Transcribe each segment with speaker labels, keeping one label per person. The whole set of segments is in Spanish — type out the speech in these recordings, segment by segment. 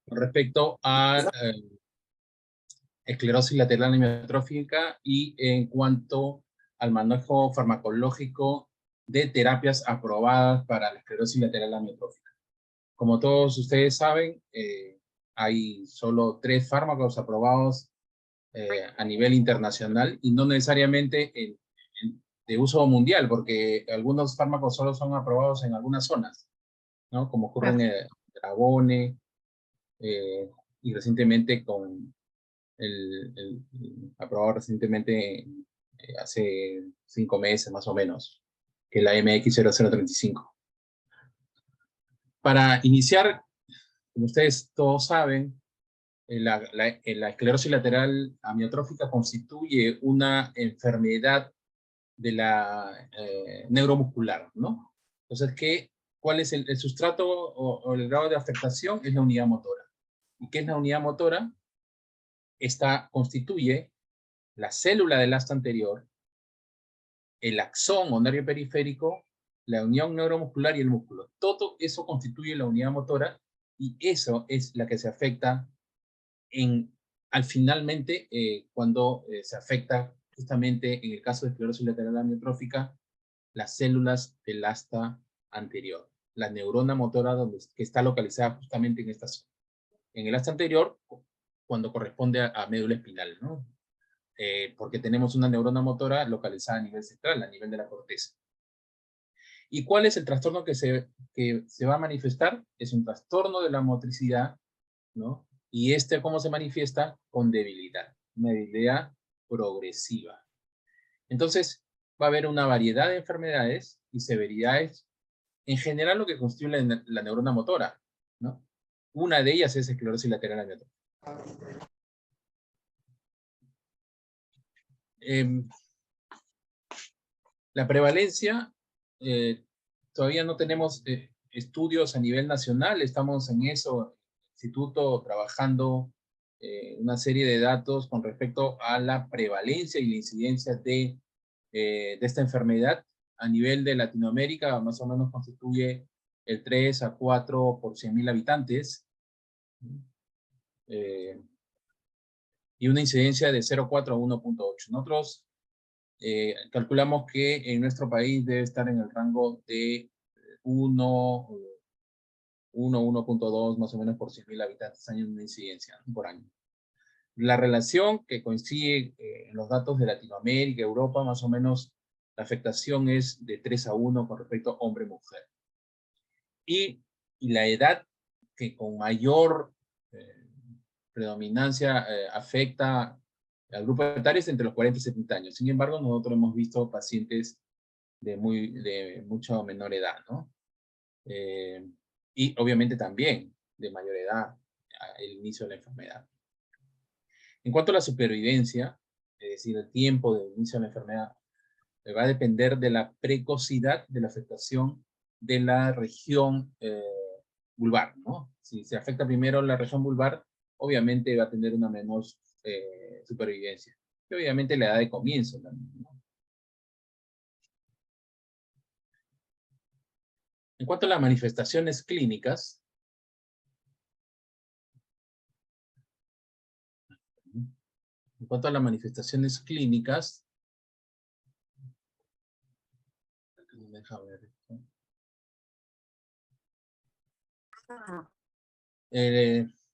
Speaker 1: con respecto a esclerosis lateral amiotrófica y en cuanto al manejo farmacológico de terapias aprobadas para la esclerosis lateral amiotrófica. Como todos ustedes saben, hay solo 3 fármacos aprobados a nivel internacional y no necesariamente de uso mundial, porque algunos fármacos solo son aprobados en algunas zonas, ¿no? Como ocurre en Dragone y recientemente con aprobado recientemente hace 5 meses más o menos, que es la MX0035. Para iniciar, como ustedes todos saben, la esclerosis lateral amiotrófica constituye una enfermedad de la neuromuscular, ¿no? Entonces, ¿cuál es el sustrato o el grado de afectación? Es la unidad motora. ¿Y qué es la unidad motora? Esta constituye la célula del asta anterior, el axón o nervio periférico, la unión neuromuscular y el músculo. Todo eso constituye la unidad motora y eso es la que se afecta finalmente cuando se afecta justamente en el caso de esclerosis lateral amiotrófica las células del asta anterior, la neurona motora que está localizada justamente en esta zona. En el asta anterior, cuando corresponde a médula espinal, ¿no? Porque tenemos una neurona motora localizada a nivel central, a nivel de la corteza. ¿Y cuál es el trastorno que se va a manifestar? Es un trastorno de la motricidad, ¿no? Y ¿cómo se manifiesta? Con debilidad, una debilidad progresiva. Entonces, va a haber una variedad de enfermedades y severidades, en general lo que constituye la neurona motora, ¿no? Una de ellas es esclerosis lateral amiotrófica. La prevalencia, todavía no tenemos estudios a nivel nacional, estamos en eso, instituto, trabajando una serie de datos con respecto a la prevalencia y la incidencia de esta enfermedad. A nivel de Latinoamérica, más o menos constituye el 3 a 4 por 100.000 habitantes, y una incidencia de 0,4 a 1,8. Nosotros calculamos que en nuestro país debe estar en el rango de 1,2 más o menos por 100.000 habitantes año de incidencia, ¿no? Por año. La relación que coincide en los datos de Latinoamérica, Europa, más o menos la afectación es de 3 a 1 con respecto a hombre-mujer. Y la edad que con mayor predominancia afecta al grupo etario es entre los 40 y 70 años. Sin embargo, nosotros hemos visto pacientes de mucha menor edad, ¿no? Y obviamente también de mayor edad al inicio de la enfermedad. En cuanto a la supervivencia, es decir, el tiempo de inicio de la enfermedad, va a depender de la precocidad de la afectación de la región vulvar, ¿no? Si se afecta primero la región vulvar, obviamente va a tener una menor supervivencia. Y obviamente la edad de comienzo también, ¿no? En cuanto a las manifestaciones clínicas, déjame ver esto.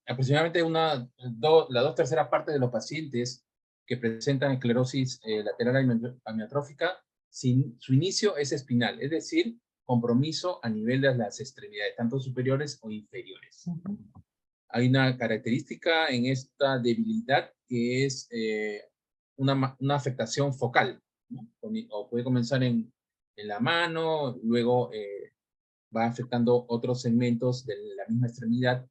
Speaker 1: Aproximadamente la 2/3 parte de los pacientes que presentan esclerosis lateral amiotrófica, su inicio es espinal, es decir, compromiso a nivel de las extremidades, tanto superiores o inferiores. Hay una característica en esta debilidad que es una afectación focal, ¿no? O puede comenzar en la mano, luego va afectando otros segmentos de la misma extremidad,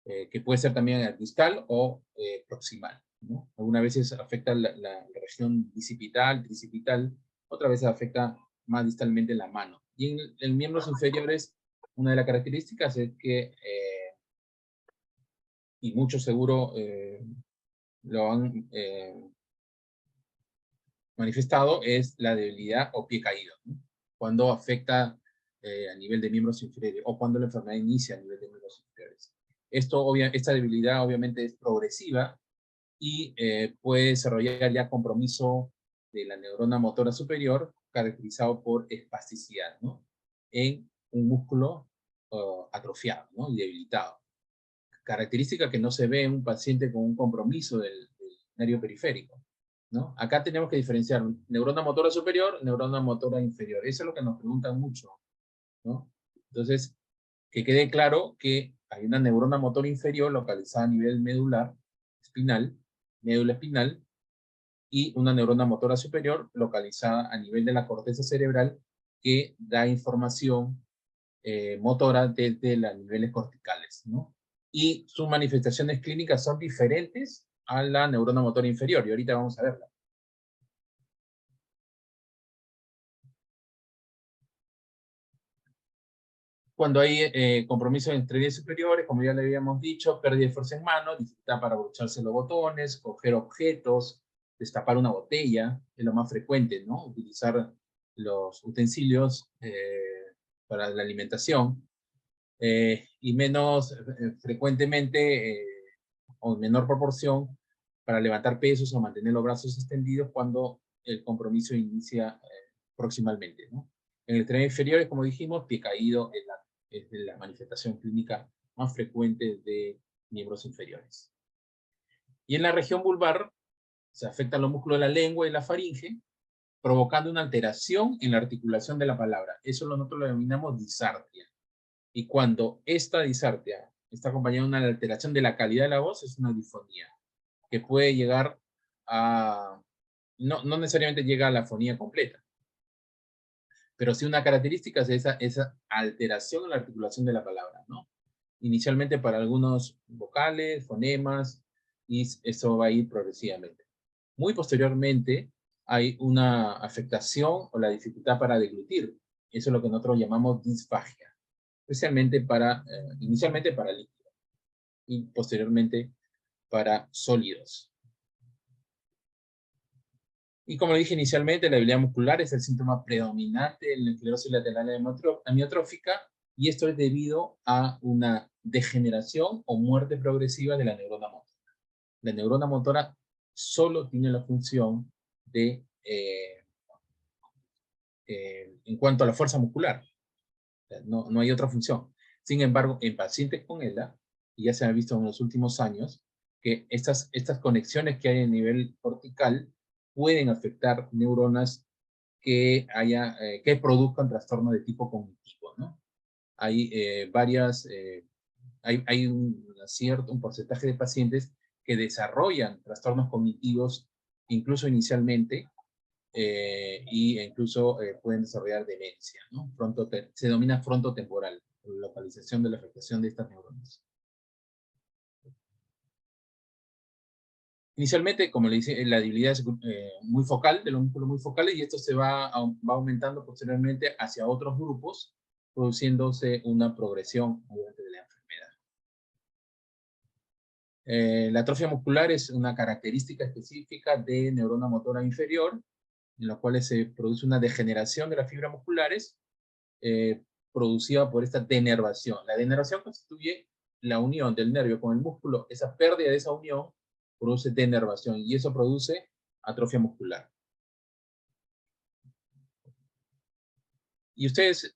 Speaker 1: que puede ser también distal o proximal, ¿no? Algunas veces afecta la región bicipital, tricipital, otras veces afecta más distalmente la mano. Y en miembros inferiores, una de las características es que, y muchos seguro lo han manifestado, es la debilidad o pie caído, ¿no? Cuando afecta a nivel de miembros inferiores, o cuando la enfermedad inicia a nivel de miembros inferiores. Esta debilidad obviamente es progresiva y puede desarrollar ya compromiso de la neurona motora superior, caracterizado por espasticidad, ¿no? En un músculo atrofiado, ¿no? Y debilitado. Característica que no se ve en un paciente con un compromiso del nervio periférico, ¿no? Acá tenemos que diferenciar neurona motora superior, neurona motora inferior. Eso es lo que nos preguntan mucho, ¿no? Entonces, que quede claro que hay una neurona motora inferior localizada a nivel medular, espinal, médula espinal, y una neurona motora superior localizada a nivel de la corteza cerebral que da información motora desde los niveles corticales, ¿no? Y sus manifestaciones clínicas son diferentes a la neurona motora inferior, y ahorita vamos a verla. Cuando hay compromiso entre vías superiores, como ya le habíamos dicho, pérdida de fuerza en mano, dificultad para abrocharse los botones, coger objetos, destapar una botella, es lo más frecuente, ¿no? Utilizar los utensilios para la alimentación, y menos frecuentemente, o en menor proporción, para levantar pesos o mantener los brazos extendidos cuando el compromiso inicia proximalmente, ¿no? En el extremo inferior, como dijimos, pie caído es la manifestación clínica más frecuente de miembros inferiores. Y en la región vulvar se afectan los músculos de la lengua y la faringe, provocando una alteración en la articulación de la palabra. Eso nosotros lo denominamos disartria. Y cuando esta disartria está acompañada de una alteración de la calidad de la voz, es una disfonía, que puede llegar a... no necesariamente llega a la fonía completa, pero sí una característica es esa alteración en la articulación de la palabra, ¿no? Inicialmente para algunos vocales, fonemas, y eso va a ir progresivamente. Muy posteriormente hay una afectación o la dificultad para deglutir. Eso es lo que nosotros llamamos disfagia, especialmente inicialmente para líquidos y posteriormente para sólidos. Y como dije inicialmente, la debilidad muscular es el síntoma predominante en la esclerosis lateral amiotrófica, y esto es debido a una degeneración o muerte progresiva de la neurona motora. La neurona motora solo tiene la función de, en cuanto a la fuerza muscular, no hay otra función. Sin embargo, en pacientes con ELA, y ya se ha visto en los últimos años, que estas conexiones que hay a nivel cortical pueden afectar neuronas que produzcan trastornos de tipo cognitivo, ¿no? Hay hay un porcentaje de pacientes que desarrollan trastornos cognitivos incluso inicialmente, y incluso pueden desarrollar demencia, ¿no? Se denomina frontotemporal, localización de la afectación de estas neuronas. Inicialmente, como le dice, la debilidad es muy focal, de los músculos muy focales, y esto se va aumentando posteriormente hacia otros grupos, produciéndose una progresión obviamente de la enfermedad. La atrofia muscular es una característica específica de neurona motora inferior, en la cual se produce una degeneración de las fibras musculares, producida por esta denervación. La denervación constituye la unión del nervio con el músculo. Esa pérdida de esa unión produce denervación, y eso produce atrofia muscular. Y ustedes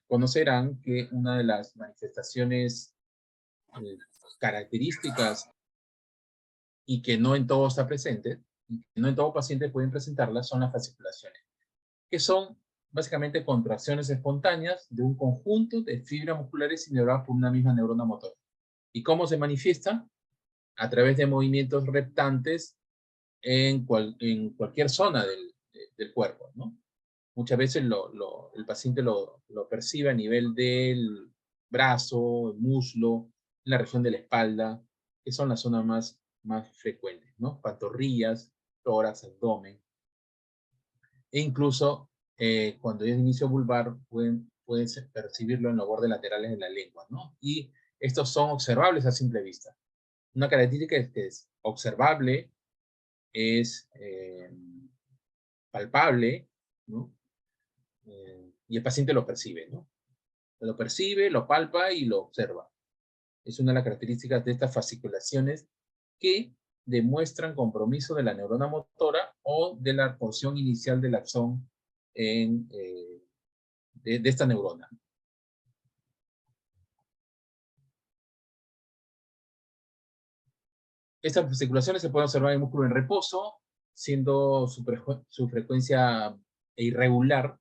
Speaker 1: conocerán que una de las manifestaciones características, y que no en todo está presente, y que no en todo paciente pueden presentarlas, son las fasciculaciones, que son básicamente contracciones espontáneas de un conjunto de fibras musculares innervadas por una misma neurona motora. ¿Y cómo se manifiesta? A través de movimientos reptantes en cualquier zona del cuerpo, ¿no? Muchas veces el paciente lo percibe a nivel del brazo, el muslo, en la región de la espalda, que son las zonas más frecuentes, ¿no? Pantorrillas, tórax, abdomen. E incluso cuando es de inicio vulvar pueden percibirlo en los bordes laterales de la lengua, ¿no? Y estos son observables a simple vista. Una característica es que es observable, es palpable, ¿no? Y el paciente lo percibe, ¿no? Lo percibe, lo palpa y lo observa. Es una de las características de estas fasciculaciones que demuestran compromiso de la neurona motora o de la porción inicial del axón de esta neurona. Estas fasciculaciones se pueden observar en el músculo en reposo, siendo su frecuencia irregular,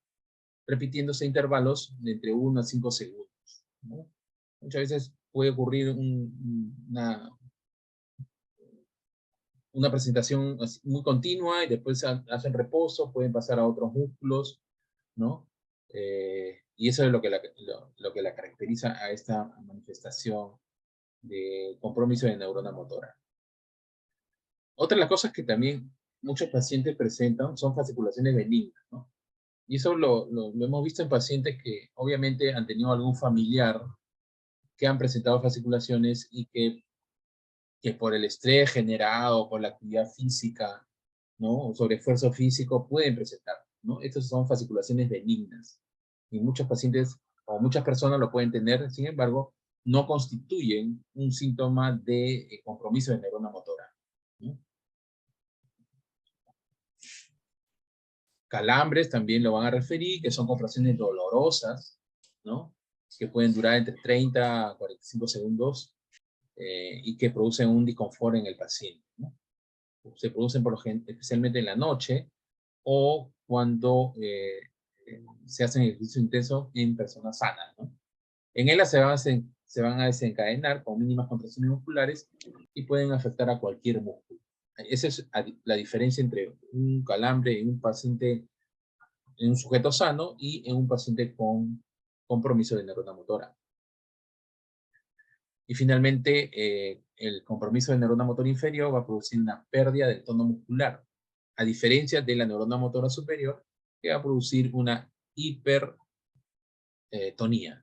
Speaker 1: repitiéndose intervalos de entre 1 a 5 segundos, ¿no? Muchas veces puede ocurrir una presentación muy continua y después hacen reposo, pueden pasar a otros músculos, ¿no? Y eso es lo que la caracteriza a esta manifestación de compromiso de neurona motora. Otra de las cosas que también muchos pacientes presentan son fasciculaciones benignas, ¿no? Y eso lo hemos visto en pacientes que obviamente han tenido algún familiar que han presentado fasciculaciones y que por el estrés generado, por la actividad física, ¿no? O sobreesfuerzo físico pueden presentar, ¿no? Estas son fasciculaciones benignas. Y muchos pacientes o muchas personas lo pueden tener, sin embargo, no constituyen un síntoma de compromiso de neurona motora, ¿no? Calambres también lo van a referir, que son contracciones dolorosas, ¿no? Que pueden durar entre 30 a 45 segundos y que producen un disconfort en el paciente, ¿no? Se producen por lo general, especialmente en la noche o cuando se hacen ejercicio intenso en personas sanas, ¿no? En ellas se van a desencadenar con mínimas contracciones musculares y pueden afectar a cualquier músculo. Esa es la diferencia entre un calambre en un paciente, en un sujeto sano y en un paciente con compromiso de neurona motora. Y finalmente, el compromiso de neurona motora inferior va a producir una pérdida del tono muscular, a diferencia de la neurona motora superior, que va a producir una hipertonía,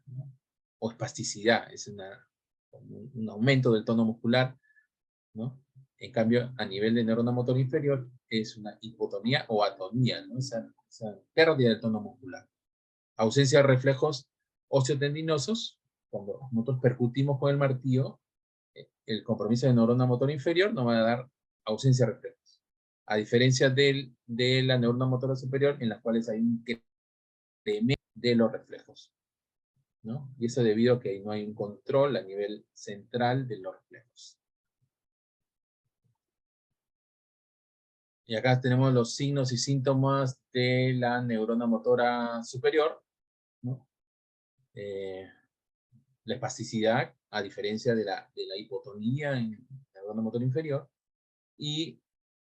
Speaker 1: ¿no? O espasticidad, es un aumento del tono muscular, ¿no? En cambio, a nivel de neurona motora inferior, es una hipotonía o atonía, ¿no? Esa pérdida del tono muscular. Ausencia de reflejos osteotendinosos, cuando nosotros percutimos con el martillo, el compromiso de neurona motora inferior nos va a dar ausencia de reflejos. A diferencia de la neurona motora superior, en las cuales hay un incremento de los reflejos, ¿no? Y eso debido a que no hay un control a nivel central de los reflejos. Y acá tenemos los signos y síntomas de la neurona motora superior, ¿no? La espasticidad, a diferencia de la hipotonía en la neurona motora inferior, y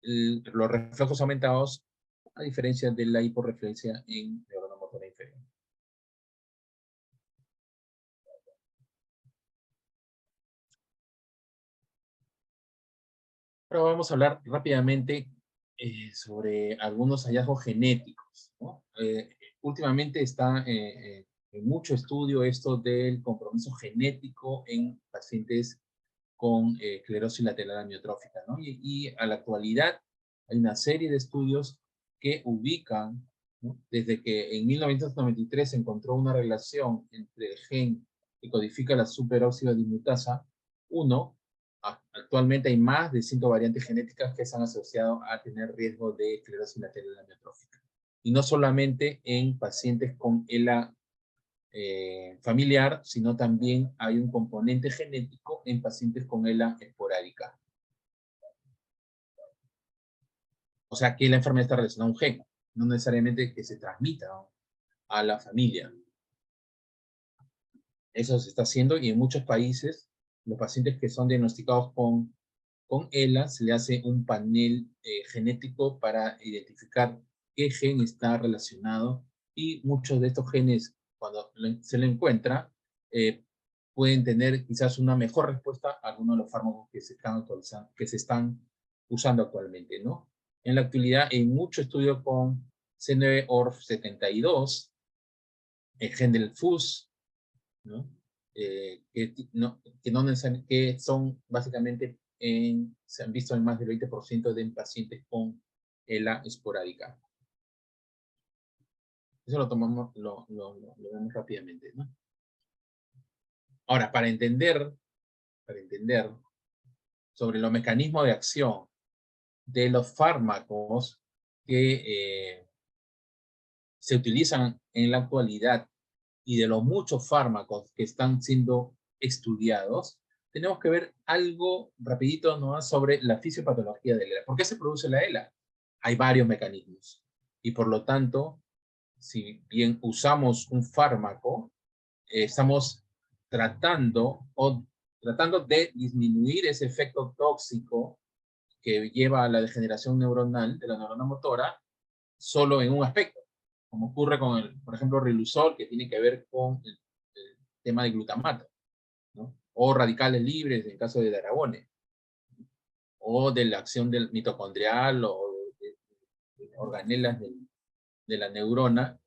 Speaker 1: los reflejos aumentados, a diferencia de la hiporreflexia en neurona motora inferior. Ahora vamos a hablar rápidamente sobre algunos hallazgos genéticos, ¿no? Últimamente está en mucho estudio esto del compromiso genético en pacientes con esclerosis lateral amiotrófica, ¿no? Y a la actualidad hay una serie de estudios que ubican, ¿no? Desde que en 1993 se encontró una relación entre el gen que codifica la superóxido dismutasa 1, actualmente hay más de 5 variantes genéticas que se han asociado a tener riesgo de esclerosis lateral amiotrófica. Y no solamente en pacientes con ELA familiar, sino también hay un componente genético en pacientes con ELA esporádica. O sea que la enfermedad está relacionada a un gen, no necesariamente que se transmita a la familia. Eso se está haciendo y en muchos países los pacientes que son diagnosticados con ELA se le hace un panel genético para identificar qué gen está relacionado y muchos de estos genes, cuando se le encuentra, pueden tener quizás una mejor respuesta a algunos de los fármacos que se están que se están usando actualmente, ¿no? En la actualidad, hay mucho estudio con C9orf72, el gen del FUS, ¿no? Que son básicamente se han visto en más del 20% de pacientes con ELA esporádica. Eso lo vemos rápidamente, ¿no? Ahora, para entender sobre los mecanismos de acción de los fármacos que se utilizan en la actualidad y de los muchos fármacos que están siendo estudiados, tenemos que ver algo rapidito nomás sobre la fisiopatología de la ELA. ¿Por qué se produce la ELA? Hay varios mecanismos y por lo tanto, si bien usamos un fármaco, estamos tratando de disminuir ese efecto tóxico que lleva a la degeneración neuronal de la neurona motora solo en un aspecto, como ocurre con el, por ejemplo, Riluzol, que tiene que ver con el tema de glutamato, ¿no? O radicales libres en el caso de Darabone, o de la acción del mitocondrial o de organelas de la neurona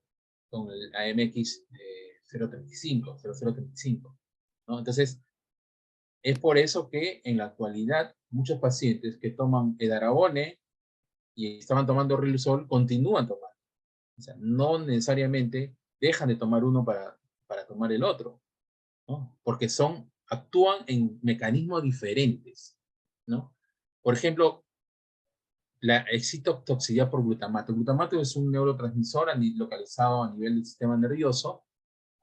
Speaker 1: con el AMX 035, 0035, ¿no? Entonces, es por eso que en la actualidad muchos pacientes que toman edarabone y estaban tomando Riluzol continúan tomando. O sea, no necesariamente dejan de tomar uno para tomar el otro, ¿no? Porque actúan en mecanismos diferentes, ¿no? Por ejemplo, la excitotoxicidad por glutamato. El glutamato es un neurotransmisor localizado a nivel del sistema nervioso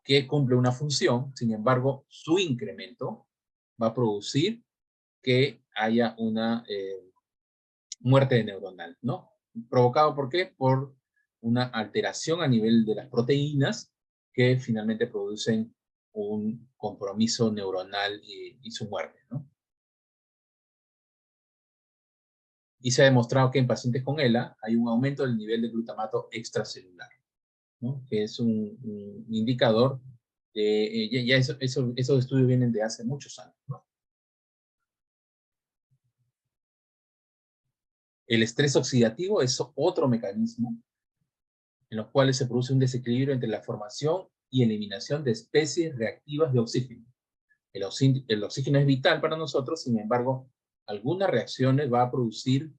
Speaker 1: que cumple una función, sin embargo, su incremento va a producir que haya una muerte neuronal, ¿no? ¿Provocado por qué? Por una alteración a nivel de las proteínas que finalmente producen un compromiso neuronal y su muerte, ¿no? Y se ha demostrado que en pacientes con ELA hay un aumento del nivel de glutamato extracelular, ¿no? Que es un indicador de, ya esos estudios vienen de hace muchos años, ¿no? El estrés oxidativo es otro mecanismo en los cuales se produce un desequilibrio entre la formación y eliminación de especies reactivas de oxígeno. El oxígeno es vital para nosotros, sin embargo, algunas reacciones va a producir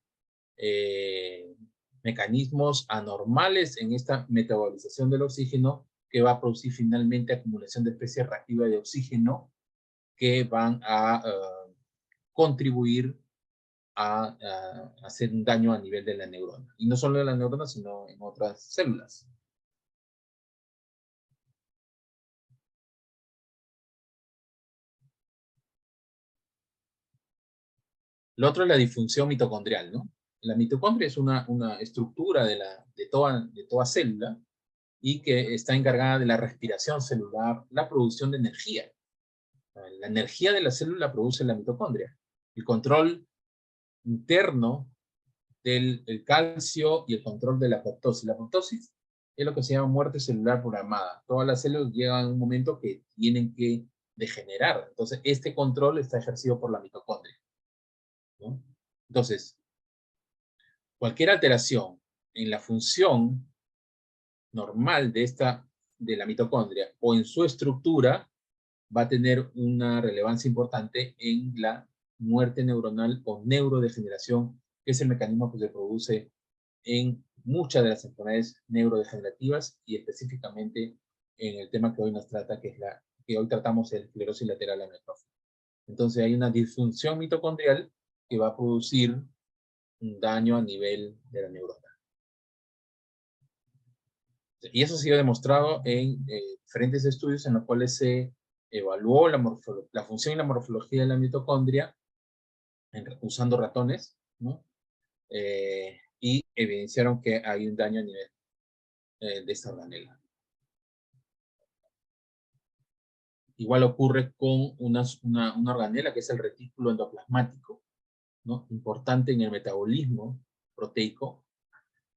Speaker 1: eh, mecanismos anormales en esta metabolización del oxígeno que va a producir finalmente acumulación de especies reactivas de oxígeno que van a contribuir a hacer un daño a nivel de la neurona. Y no solo de la neurona, sino en otras células. Lo otro es la disfunción mitocondrial, ¿no? La mitocondria es una estructura de toda célula y que está encargada de la respiración celular, la producción de energía. La energía de la célula produce la mitocondria. El control interno del calcio y el control de la apoptosis. La apoptosis es lo que se llama muerte celular programada. Todas las células llegan a un momento que tienen que degenerar. Entonces, este control está ejercido por la mitocondria, ¿no? Entonces, cualquier alteración en la función normal de la mitocondria o en su estructura va a tener una relevancia importante en la muerte neuronal o neurodegeneración, que es el mecanismo que se produce en muchas de las enfermedades neurodegenerativas y específicamente en el tema que hoy nos trata, que hoy tratamos el esclerosis lateral amiotrófica. Entonces hay una disfunción mitocondrial que va a producir un daño a nivel de la neurona. Y eso ha sido demostrado en diferentes estudios en los cuales se evaluó la función y la morfología de la mitocondria usando ratones, ¿no? Y evidenciaron que hay un daño a nivel de esta organela. Igual ocurre con una organela que es el retículo endoplasmático, ¿no? Importante en el metabolismo proteico,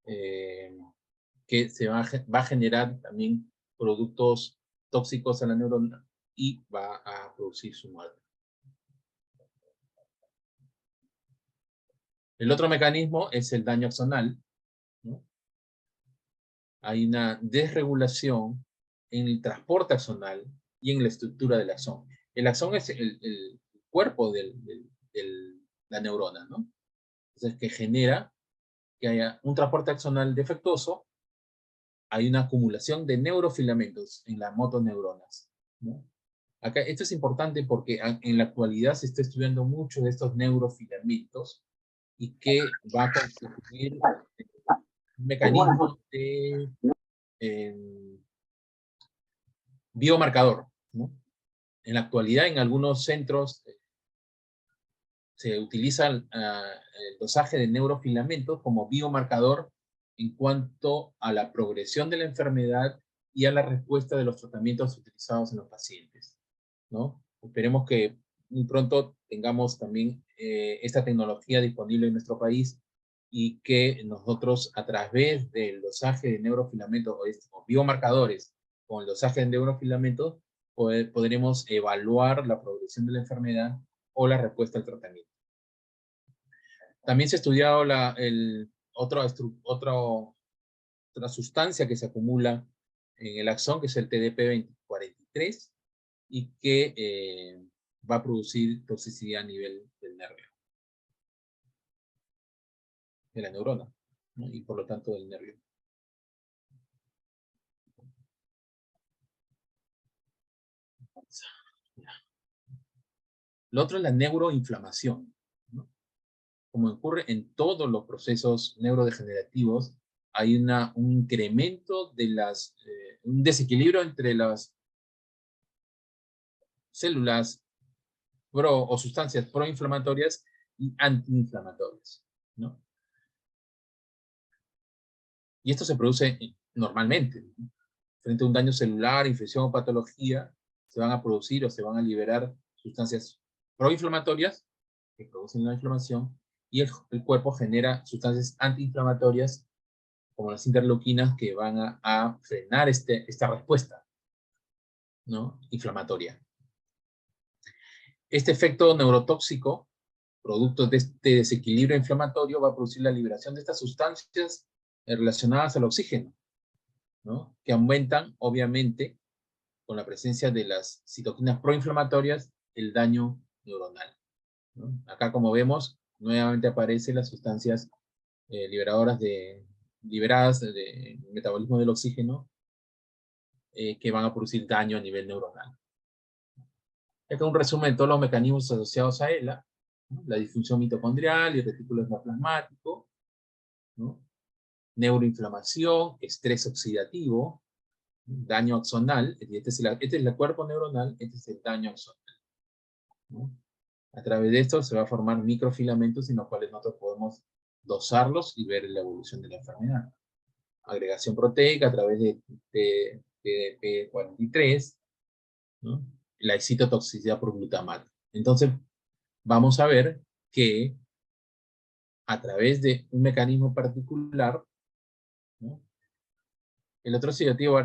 Speaker 1: que va a generar también productos tóxicos a la neurona y va a producir su muerte. El otro mecanismo es el daño axonal, ¿no? Hay una desregulación en el transporte axonal y en la estructura del axón. El axón es el cuerpo de la neurona, ¿no? Entonces, que genera que haya un transporte axonal defectuoso, hay una acumulación de neurofilamentos en las motoneuronas, ¿no? Acá, esto es importante porque en la actualidad se está estudiando mucho de estos neurofilamentos y que va a constituir un mecanismo de biomarcador, ¿no? En la actualidad, en algunos centros se utiliza el dosaje de neurofilamentos como biomarcador en cuanto a la progresión de la enfermedad y a la respuesta de los tratamientos utilizados en los pacientes, ¿no? Esperemos que muy pronto tengamos también esta tecnología disponible en nuestro país y que nosotros, a través del dosaje de neurofilamentos o biomarcadores con el dosaje de neurofilamentos, podremos evaluar la progresión de la enfermedad o la respuesta al tratamiento. También se ha estudiado otra sustancia que se acumula en el axón, que es el TDP-43, y que va a producir toxicidad a nivel del nervio, de la neurona, ¿no? Y por lo tanto del nervio. Lo otro es la neuroinflamación, ¿no? Como ocurre en todos los procesos neurodegenerativos, hay un incremento de un desequilibrio entre las células o sustancias proinflamatorias y antiinflamatorias, ¿no? Y esto se produce normalmente, ¿no? Frente a un daño celular, infección o patología, se van a producir o se van a liberar sustancias proinflamatorias que producen la inflamación, y el cuerpo genera sustancias antiinflamatorias como las interleuquinas que van a frenar esta respuesta, ¿no? Inflamatoria. Este efecto neurotóxico, producto de este desequilibrio inflamatorio, va a producir la liberación de estas sustancias relacionadas al oxígeno, ¿no? Que aumentan, obviamente, con la presencia de las citoquinas proinflamatorias, el daño neuronal, ¿no? Acá, como vemos, nuevamente aparecen las sustancias liberadas de metabolismo del oxígeno, que van a producir daño a nivel neuronal. Acá un resumen de todos los mecanismos asociados a ELA, ¿no? La disfunción mitocondrial y retículo endoplasmático, ¿no? Neuroinflamación, estrés oxidativo, daño axonal, este es el cuerpo neuronal, este es el daño axonal, ¿no? A través de esto se va a formar microfilamentos en los cuales nosotros podemos dosarlos y ver la evolución de la enfermedad. Agregación proteica a través de P43, ¿no? La excitotoxicidad por glutamato. Entonces, vamos a ver que a través de un mecanismo particular, ¿no? El otro oxidativo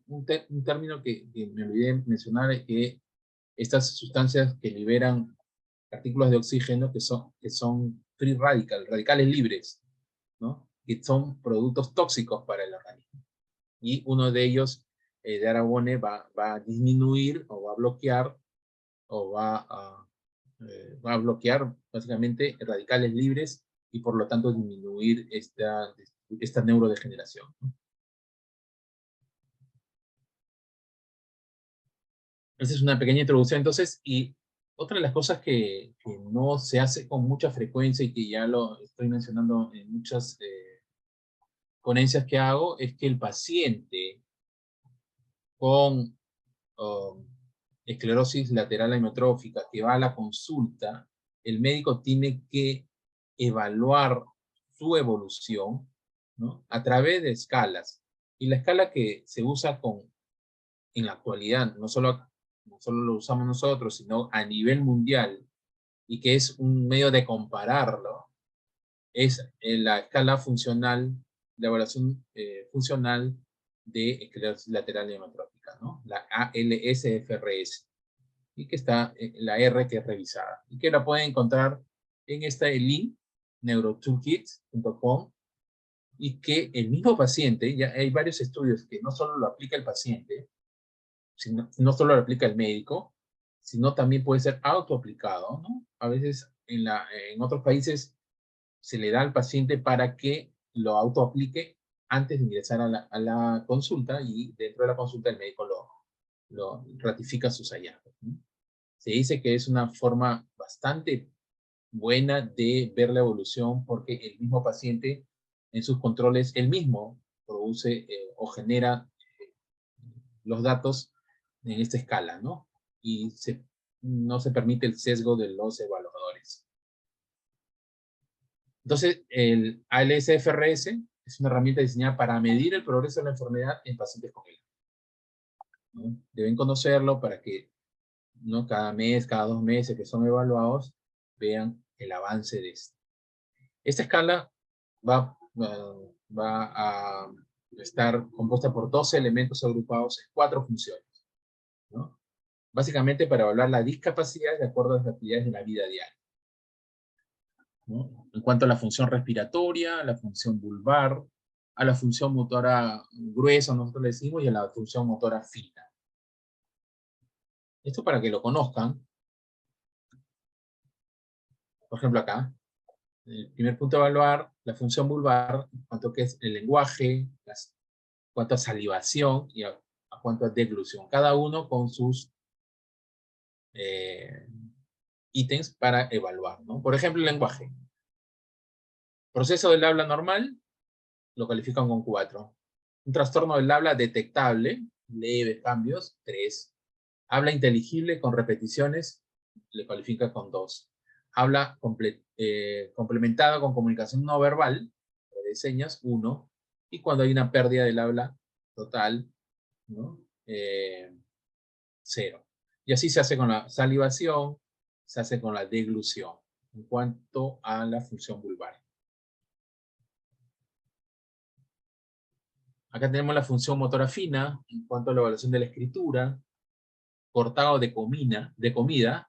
Speaker 1: un término que me olvidé mencionar es que estas sustancias que liberan partículas de oxígeno que son free radical, radicales libres, ¿no? Que son productos tóxicos para el organismo. Y uno de ellos, de Aragone, va a disminuir o va a bloquear o va a bloquear básicamente radicales libres y por lo tanto disminuir esta neurodegeneración, ¿no? Esa es una pequeña introducción, entonces, y otra de las cosas que no se hace con mucha frecuencia y que ya lo estoy mencionando en muchas ponencias que hago, es que el paciente con um, esclerosis lateral amiotrófica que va a la consulta, el médico tiene que evaluar su evolución, ¿no? A través de escalas. Y la escala que se usa en la actualidad, no solo lo usamos nosotros, sino a nivel mundial, y que es un medio de compararlo, es la escala funcional, la evaluación funcional de esclerosis lateral amiotrófica, ¿no? La ALSFRS, y que está la R que es revisada, y que la pueden encontrar en este link, neurotoolkit.com, y que el mismo paciente, ya hay varios estudios que no solo lo aplica el paciente, no solo lo aplica el médico, sino también puede ser autoaplicado, ¿no? A veces en otros países se le da al paciente para que lo autoaplique antes de ingresar a la consulta, y dentro de la consulta el médico ratifica sus hallazgos, ¿no? Se dice que es una forma bastante buena de ver la evolución porque el mismo paciente en sus controles, él mismo produce o genera los datos en esta escala, ¿no? Y no se permite el sesgo de los evaluadores. Entonces, el ALS-FRS es una herramienta diseñada para medir el progreso de la enfermedad en pacientes con ELA, ¿no? Deben conocerlo para que, ¿no?, cada mes, cada 2 meses que son evaluados, vean el avance de esto. Esta escala va a estar compuesta por 12 elementos agrupados en 4 funciones, ¿no? Básicamente para evaluar la discapacidad de acuerdo a las actividades de la vida diaria, ¿no? En cuanto a la función respiratoria, a la función vulvar, a la función motora gruesa, nosotros le decimos, y a la función motora fina. Esto para que lo conozcan. Por ejemplo acá, el primer punto a evaluar, la función vulvar, cuanto que es el lenguaje, cuanto a salivación y a cuanto a deglución. Cada uno con sus ítems para evaluar, ¿no? Por ejemplo, el lenguaje. Proceso del habla normal, lo califican con 4. Un trastorno del habla detectable, leves cambios, 3. Habla inteligible con repeticiones, le califica con 2. Habla complementada con comunicación no verbal, de señas, 1. Y cuando hay una pérdida del habla total, ¿no?, 0. Y así se hace con la salivación, se hace con la deglución, en cuanto a la función vulvar. Acá tenemos la función motora fina, en cuanto a la evaluación de la escritura, cortado de comida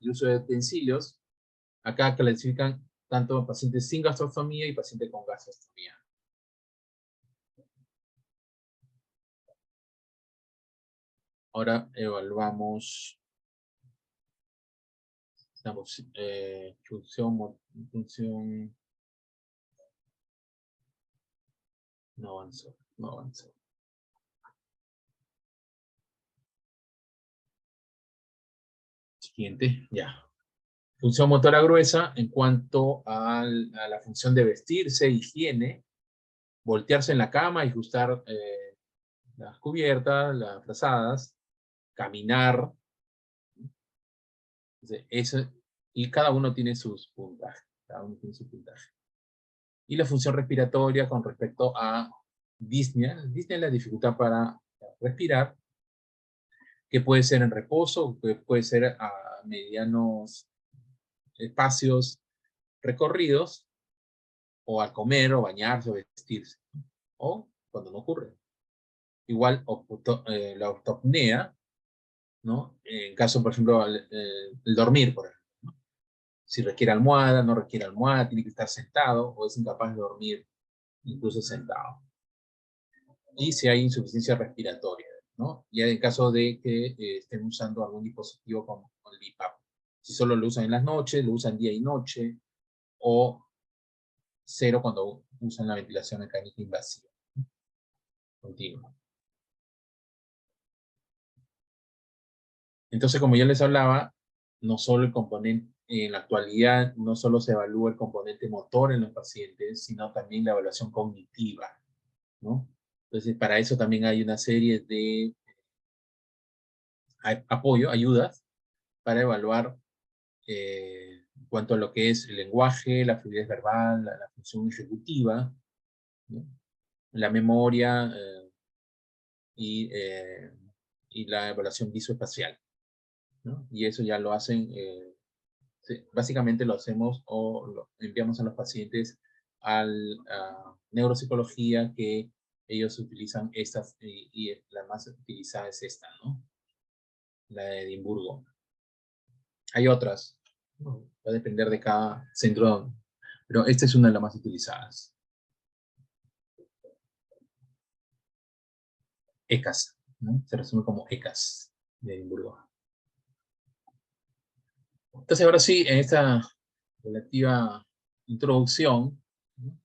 Speaker 1: y uso de utensilios. Acá clasifican tanto pacientes sin gastrostomía y pacientes con gastrostomía. Ahora evaluamos la función. No avanzó. Siguiente, ya. Función motora gruesa en cuanto a la función de vestirse, higiene, voltearse en la cama y ajustar las cubiertas, las frazadas, caminar. Entonces, y cada uno tiene sus puntajes. Y la función respiratoria con respecto a disnea. Disnea es la dificultad para respirar, que puede ser en reposo, que puede ser a medianos espacios recorridos, o al comer, o bañarse, o vestirse, o cuando no ocurre. Igual la ortopnea, ¿no? En caso, por ejemplo, el dormir, por ejemplo, ¿no? Si requiere almohada, no requiere almohada, tiene que estar sentado, o es incapaz de dormir incluso sentado. Y si hay insuficiencia respiratoria, ¿no? Y en caso de que estén usando algún dispositivo como el BiPAP. Si solo lo usan en las noches, lo usan día y noche, o 0 cuando usan la ventilación mecánica invasiva. Continua. Entonces, como yo les hablaba, no solo el componente, en la actualidad, no solo se evalúa el componente motor en los pacientes, sino también la evaluación cognitiva, ¿no? Entonces, para eso también hay una serie de ayudas, para evaluar en cuanto a lo que es el lenguaje, la fluidez verbal, la función ejecutiva, ¿no?, la memoria y la evaluación visoespacial, ¿no? Y eso ya lo hacen, básicamente lo hacemos o lo enviamos a los pacientes a neuropsicología, que ellos utilizan estas, y la más utilizada es esta, ¿no?, la de Edimburgo. Hay otras, ¿no?, va a depender de cada centro, pero esta es una de las más utilizadas. ECAS, ¿no? Se resume como ECAS de Edimburgo. Entonces, ahora sí, en esta relativa introducción, ¿no?,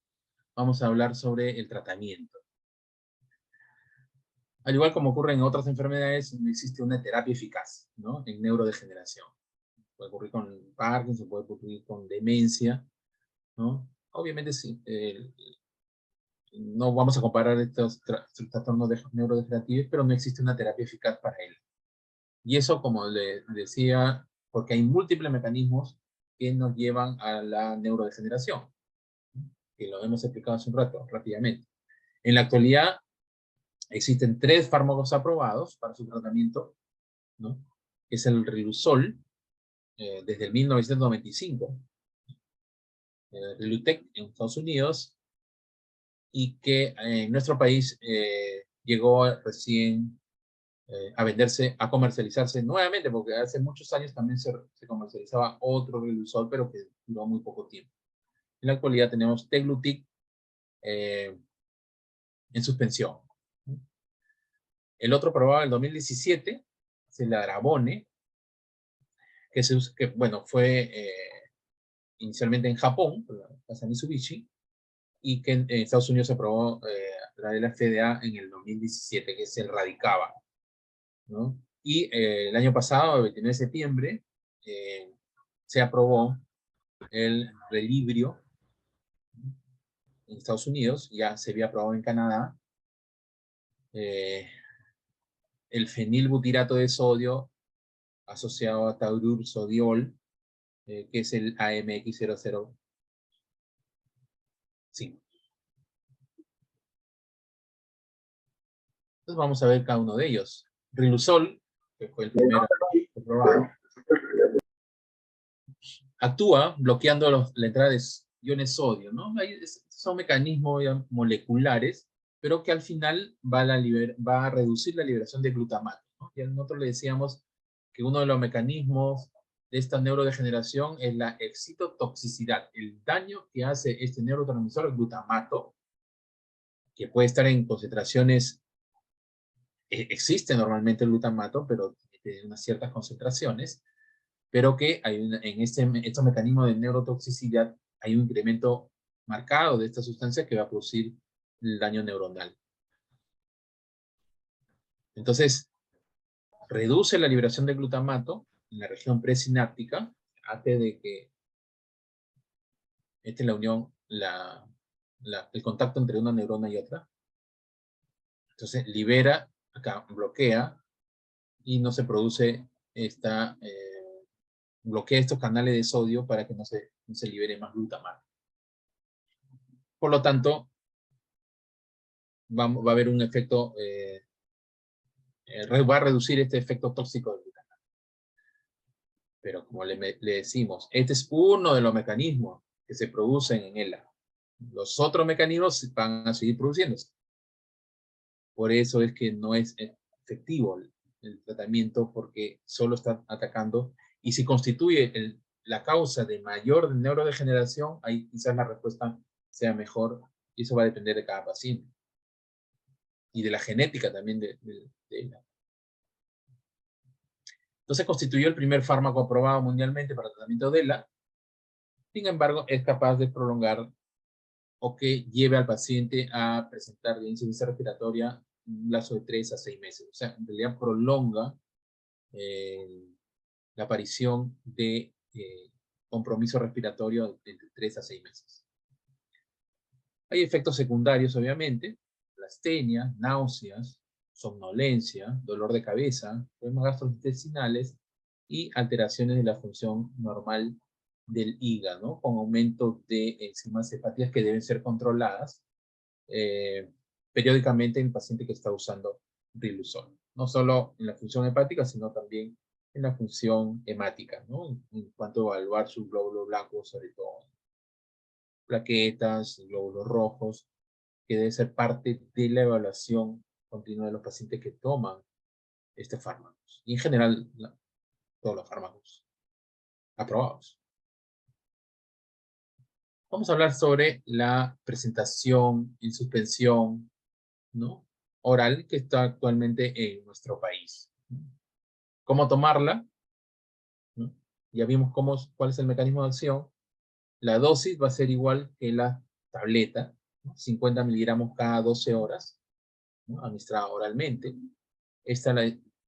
Speaker 1: vamos a hablar sobre el tratamiento. Al igual como ocurre en otras enfermedades, no existe una terapia eficaz, ¿no? En neurodegeneración. Puede ocurrir con Parkinson, puede ocurrir con demencia, ¿no? Obviamente sí, no vamos a comparar estos trastornos neurodegenerativos, pero no existe una terapia eficaz para él. Y eso, como le decía, porque hay múltiples mecanismos que nos llevan a la neurodegeneración, que lo hemos explicado hace un rato, rápidamente. En la actualidad, existen 3 fármacos aprobados para su tratamiento, ¿no? Es el Riluzol, desde el 1995, Rilutec en Estados Unidos, y que en nuestro país llegó recién a venderse, a comercializarse nuevamente, porque hace muchos años también se comercializaba otro Riluzol, pero que duró muy poco tiempo. En la actualidad tenemos Teglutic en suspensión. El otro probado en el 2017 es el Arabone, que bueno, fue inicialmente en Japón, por la casa Mitsubishi, y que en Estados Unidos se aprobó a través de la FDA en el 2017, que es el Radicava, ¿no? Y el año pasado, el 29 de septiembre, se aprobó el Relibrio en Estados Unidos, ya se había aprobado en Canadá, el fenilbutirato de sodio asociado a taurursodiol, que es el AMX00. Sí. Entonces vamos a ver cada uno de ellos. Riluzol, que fue el primero probado, actúa bloqueando la entrada de iones sodio, ¿no? Son mecanismos ya moleculares, pero que al final va a reducir la liberación de glutamato, ¿no? Y nosotros le decíamos que uno de los mecanismos de esta neurodegeneración es la excitotoxicidad, el daño que hace este neurotransmisor, el glutamato, que puede estar en concentraciones, existe normalmente el glutamato, pero tiene unas ciertas concentraciones, pero que en estos mecanismos de neurotoxicidad hay un incremento marcado de esta sustancia que va a producir el daño neuronal. Entonces, reduce la liberación de glutamato en la región presináptica, hace de que esta es la unión, el contacto entre una neurona y otra. Entonces, libera, acá bloquea, y no se produce bloquea estos canales de sodio para que no se libere más glutamato. Por lo tanto, va a haber un efecto, va a reducir este efecto tóxico del glutamato. Pero como le decimos, este es uno de los mecanismos que se producen en ELA. Los otros mecanismos van a seguir produciéndose. Por eso es que no es efectivo el tratamiento, porque solo está atacando, y si constituye la causa de mayor neurodegeneración, ahí quizás la respuesta sea mejor, y eso va a depender de cada paciente. Y de la genética también de ELA. Entonces constituyó el primer fármaco aprobado mundialmente para el tratamiento de ELA. Sin embargo, es capaz de prolongar o que lleve al paciente a presentar de insuficiencia respiratoria un plazo de 3 a 6 meses. O sea, en realidad prolonga la aparición de compromiso respiratorio entre 3 a 6 meses. Hay efectos secundarios, obviamente: astenia, náuseas, somnolencia, dolor de cabeza, problemas gastrointestinales y alteraciones de la función normal del hígado, ¿no? Con aumento de enzimas hepáticas que deben ser controladas periódicamente en el paciente que está usando Riluzol. No solo en la función hepática, sino también en la función hemática, ¿no? En cuanto a evaluar sus glóbulos blancos, sobre todo plaquetas, glóbulos rojos, que debe ser parte de la evaluación continua de los pacientes que toman este fármaco. Y en general, todos los fármacos aprobados. Vamos a hablar sobre la presentación en suspensión, ¿no?, oral, que está actualmente en nuestro país. ¿Cómo tomarla? ¿No? Ya vimos cuál es el mecanismo de acción. La dosis va a ser igual que la tableta, ¿no? 50 miligramos cada 12 horas. ¿no? Administrada oralmente.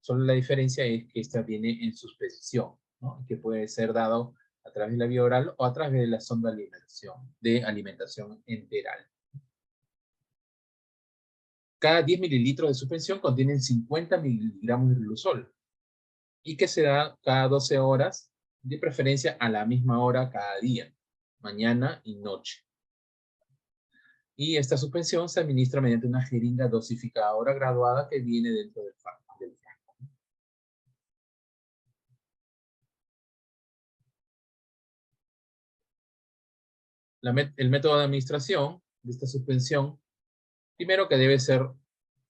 Speaker 1: Solo la diferencia es que esta viene en suspensión, ¿no? Que puede ser dado a través de la vía oral o a través de la sonda de alimentación enteral. Cada 10 mililitros de suspensión contienen 50 miligramos de riluzol y que se da cada 12 horas, de preferencia a la misma hora cada día, mañana y noche. Y esta suspensión se administra mediante una jeringa dosificadora graduada que viene dentro del frasco. El método de administración de esta suspensión, primero que debe ser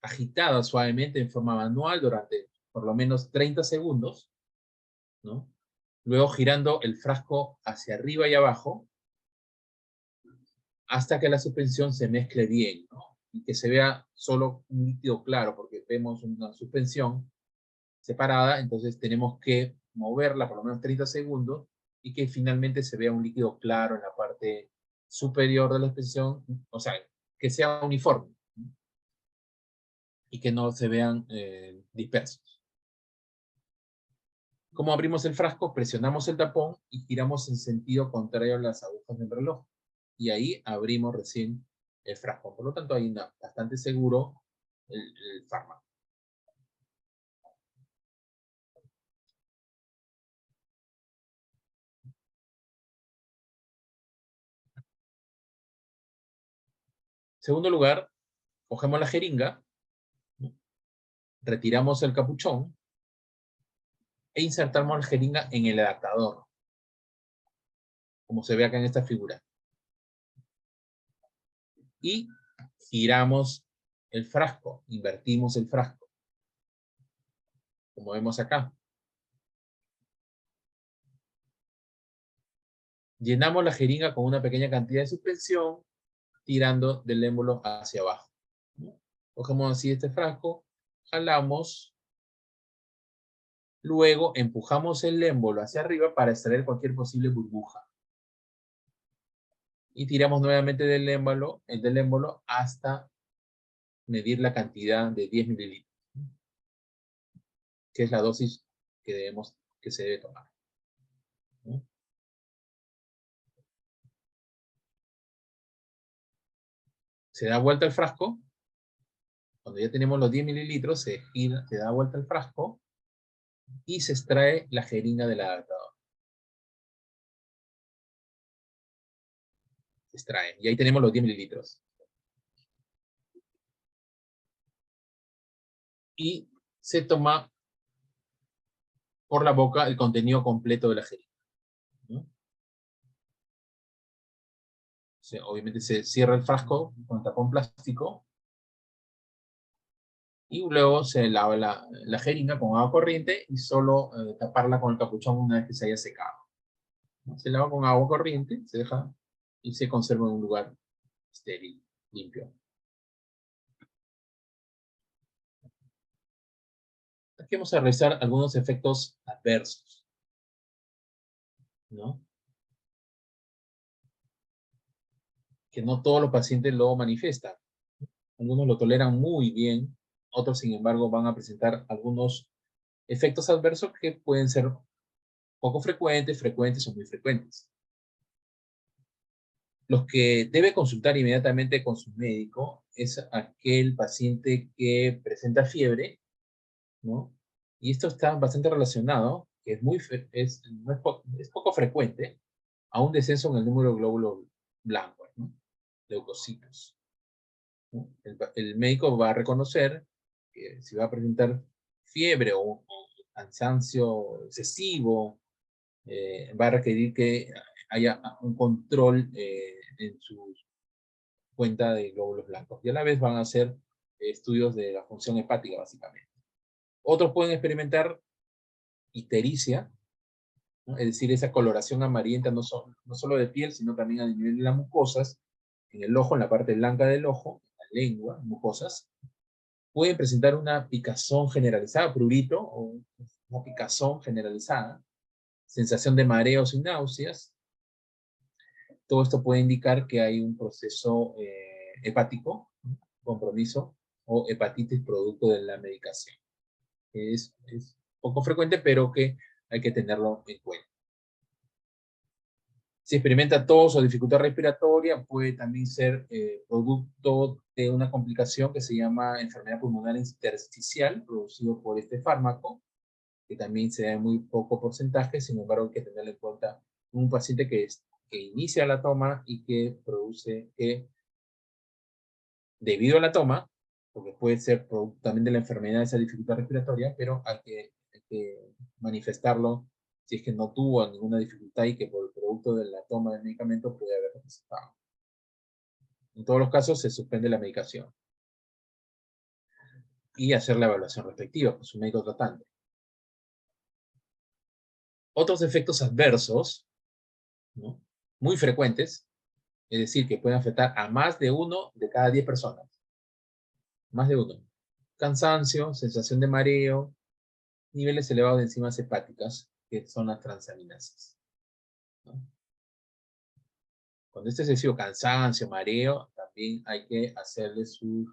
Speaker 1: agitada suavemente en forma manual durante por lo menos 30 segundos, ¿no? Luego girando el frasco hacia arriba y abajo hasta que la suspensión se mezcle bien, ¿no? Y que se vea solo un líquido claro, porque vemos una suspensión separada, entonces tenemos que moverla por lo menos 30 segundos y que finalmente se vea un líquido claro en la parte superior de la suspensión, o sea, que sea uniforme, ¿no? Y que no se vean dispersos. Como abrimos el frasco, presionamos el tapón y giramos en sentido contrario a las agujas del reloj. Y ahí abrimos recién el frasco. Por lo tanto, ahí está bastante seguro el fármaco. En segundo lugar, cogemos la jeringa, ¿no? Retiramos el capuchón e insertamos la jeringa en el adaptador, como se ve acá en esta figura. Y giramos el frasco, invertimos el frasco, como vemos acá. Llenamos la jeringa con una pequeña cantidad de suspensión, tirando del émbolo hacia abajo, ¿no? Cogemos así este frasco, jalamos, luego empujamos el émbolo hacia arriba para extraer cualquier posible burbuja. Y tiramos nuevamente del émbolo hasta medir la cantidad de 10 mililitros, que es la dosis que se debe tomar, ¿no? Se da vuelta el frasco. Cuando ya tenemos los 10 mililitros, se da vuelta el frasco y se extrae la jeringa del adaptador. Se extrae. Y ahí tenemos los 10 mililitros. Y se toma por la boca el contenido completo de la jeringa, ¿no? Obviamente se cierra el frasco con tapón plástico y luego se lava la jeringa con agua corriente y solo taparla con el capuchón una vez que se haya secado, ¿no? Se lava con agua corriente, se deja y se conserva en un lugar estéril, limpio. Aquí vamos a revisar algunos efectos adversos, ¿no? Que no todos los pacientes lo manifiestan. Algunos lo toleran muy bien, otros, sin embargo, van a presentar algunos efectos adversos que pueden ser poco frecuentes o muy frecuentes. Los que debe consultar inmediatamente con su médico es aquel paciente que presenta fiebre, ¿no? Y esto está bastante relacionado, que es poco frecuente, a un descenso en el número de glóbulos blancos, ¿no? Leucocitos, ¿no? El médico va a reconocer que si va a presentar fiebre o cansancio excesivo, va a requerir que haya un control en su cuenta de glóbulos blancos. Y a la vez van a hacer estudios de la función hepática, básicamente. Otros pueden experimentar ictericia, ¿no? Es decir, esa coloración amarillenta no solo de piel, sino también a nivel de las mucosas, en el ojo, en la parte blanca del ojo, en la lengua, mucosas. Pueden presentar una picazón generalizada, prurito, o una picazón generalizada, sensación de mareos y náuseas. Todo esto puede indicar que hay un proceso hepático, compromiso o hepatitis producto de la medicación. Es poco frecuente, pero que hay que tenerlo en cuenta. Si experimenta tos o dificultad respiratoria, puede también ser producto de una complicación que se llama enfermedad pulmonar intersticial, producido por este fármaco, que también se da en muy poco porcentaje. Sin embargo, hay que tenerlo en cuenta un paciente que inicia la toma y que produce que, debido a la toma, porque puede ser producto también de la enfermedad de esa dificultad respiratoria, pero hay que manifestarlo si es que no tuvo ninguna dificultad y que por el producto de la toma del medicamento puede haber participado. En todos los casos se suspende la medicación y hacer la evaluación respectiva por su médico tratante. Otros efectos adversos, ¿no?, muy frecuentes, es decir, que pueden afectar a más de 1 de cada 10 personas. Más de 1. Cansancio, sensación de mareo, niveles elevados de enzimas hepáticas, que son las transaminasas, ¿no? Cuando este excesivo cansancio, mareo, también hay que hacerle su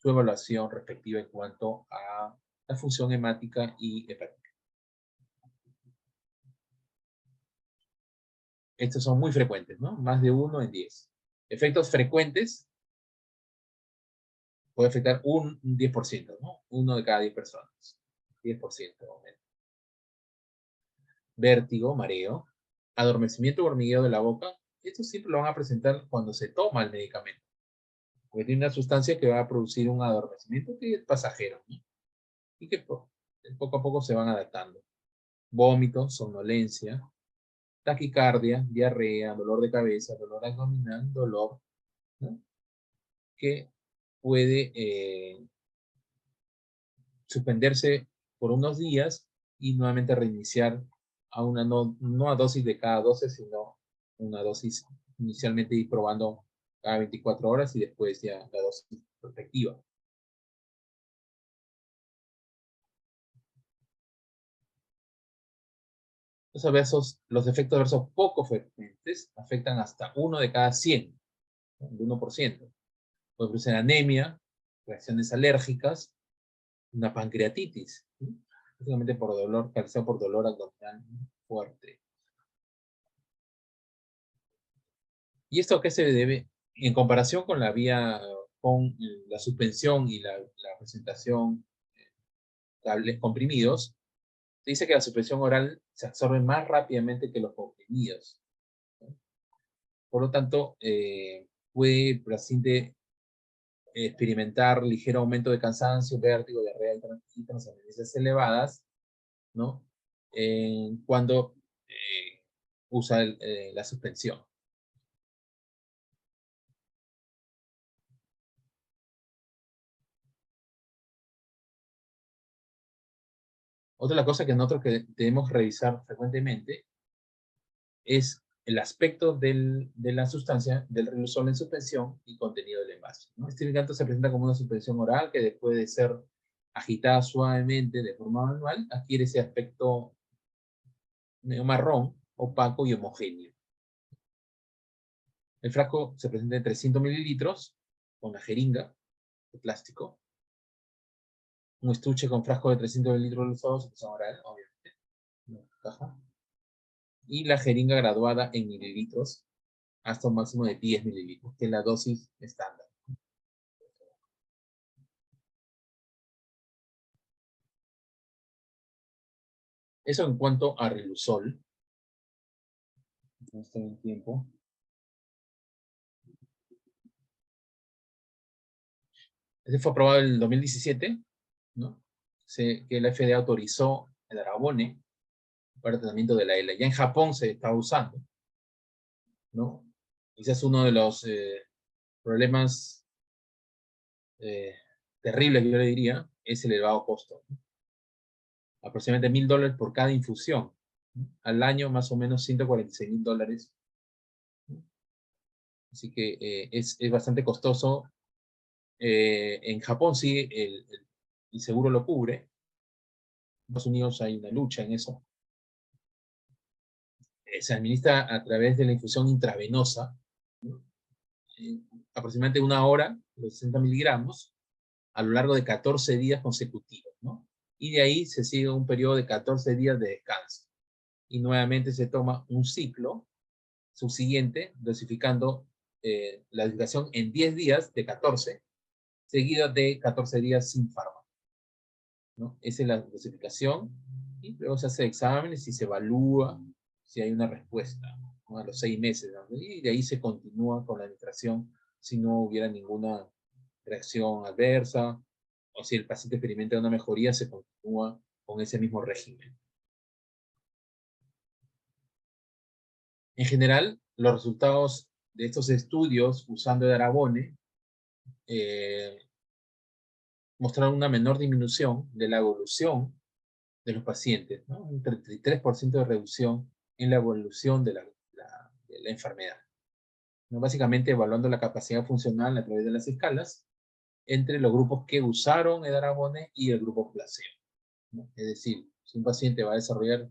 Speaker 1: evaluación respectiva en cuanto a la función hemática y hepática. Estos son muy frecuentes, ¿no? Más de 1 en 10. Efectos frecuentes puede afectar un 10%, ¿no? 1 de cada 10 personas. 10% o menos. Vértigo, mareo, adormecimiento o hormigueo de la boca. Esto siempre lo van a presentar cuando se toma el medicamento, porque tiene una sustancia que va a producir un adormecimiento que es pasajero, ¿no?, y que poco a poco se van adaptando. Vómito, somnolencia, taquicardia, diarrea, dolor de cabeza, dolor abdominal, dolor, ¿no?, que puede suspenderse por unos días y nuevamente reiniciar a una no a dosis de cada 12, sino una dosis inicialmente ir probando cada 24 horas y después ya la dosis respectiva. Los efectos adversos poco frecuentes afectan hasta 1 de cada 100, ¿no?, el 1%. Puede producir anemia, reacciones alérgicas, una pancreatitis, ¿sí?, básicamente por dolor, causado por dolor abdominal fuerte. ¿Y esto a qué se debe? En comparación con la vía, con la suspensión y la presentación tablets comprimidos, se dice que la suspensión oral se absorbe más rápidamente que los comprimidos, ¿no? Por lo tanto, puede el paciente experimentar ligero aumento de cansancio, vértigo, diarrea y transaminasas elevadas, ¿no?, cuando usa la suspensión. Otra cosa que nosotros que debemos revisar frecuentemente es el aspecto de la sustancia, del Riluzol en suspensión y contenido del envase, ¿no? Este medicamento se presenta como una suspensión oral que después de ser agitada suavemente de forma manual, adquiere ese aspecto medio marrón, opaco y homogéneo. El frasco se presenta en 300 mililitros con la jeringa de plástico, un estuche con frasco de 300 mililitros de suspensión oral, obviamente, una caja, y la jeringa graduada en mililitros hasta un máximo de 10 mililitros, que es la dosis estándar. Eso en cuanto a Riluzol. No estoy en tiempo. Este fue aprobado en el 2017, ¿no? Que la FDA autorizó el Arabone para el tratamiento de la ELA. Ya en Japón se está usando, ¿no? Ese es uno de los problemas terribles, yo le diría, es el elevado costo, ¿no? Aproximadamente $1,000 por cada infusión, ¿no? Al año más o menos $146,000, ¿no? Así que es bastante costoso. En Japón sí el seguro lo cubre. En Estados Unidos hay una lucha en eso. Se administra a través de la infusión intravenosa, ¿no?, aproximadamente 1 hora, los 60 miligramos, a lo largo de 14 días consecutivos, ¿no? Y de ahí se sigue un periodo de 14 días de descanso. Y nuevamente se toma un ciclo subsiguiente, dosificando la dosificación en 10 días de 14, seguida de 14 días sin fármaco, ¿no? Esa es la dosificación, y luego se hace exámenes y se evalúa si hay una respuesta, ¿no? A los 6 meses, ¿no? Y de ahí se continúa con la administración si no hubiera ninguna reacción adversa, o si el paciente experimenta una mejoría, se continúa con ese mismo régimen. En general, los resultados de estos estudios usando edarabone mostraron una menor disminución de la evolución de los pacientes, ¿no? Un 33% de reducción en la evolución de la enfermedad, ¿no? Básicamente evaluando la capacidad funcional a través de las escalas entre los grupos que usaron edarabone y el grupo placebo, ¿no? Es decir, si un paciente va a desarrollar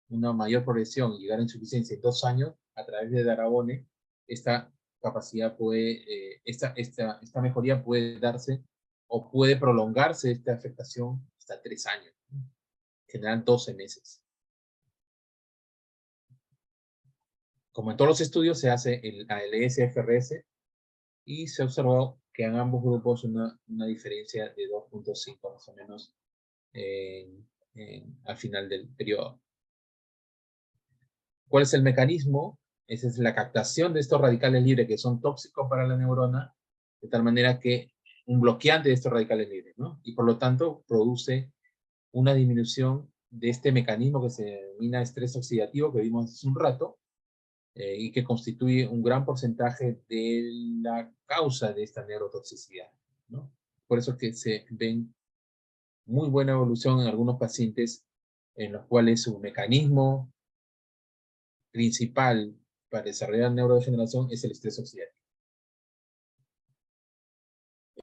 Speaker 1: una mayor progresión y llegar a insuficiencia en 2 años, a través de edarabone, esta capacidad puede, esta mejoría puede darse o puede prolongarse esta afectación hasta 3 años, ¿no? En general 12 meses. Como en todos los estudios, se hace el ALS-FRS y se observó que en ambos grupos una diferencia de 2.5 más o menos al final del periodo. ¿Cuál es el mecanismo? Esa es la captación de estos radicales libres que son tóxicos para la neurona, de tal manera que un bloqueante de estos radicales libres, ¿no? Y por lo tanto produce una disminución de este mecanismo que se denomina estrés oxidativo que vimos hace un rato, y que constituye un gran porcentaje de la causa de esta neurotoxicidad, ¿no? Por eso es que se ven muy buena evolución en algunos pacientes en los cuales su mecanismo principal para desarrollar neurodegeneración es el estrés oxidativo.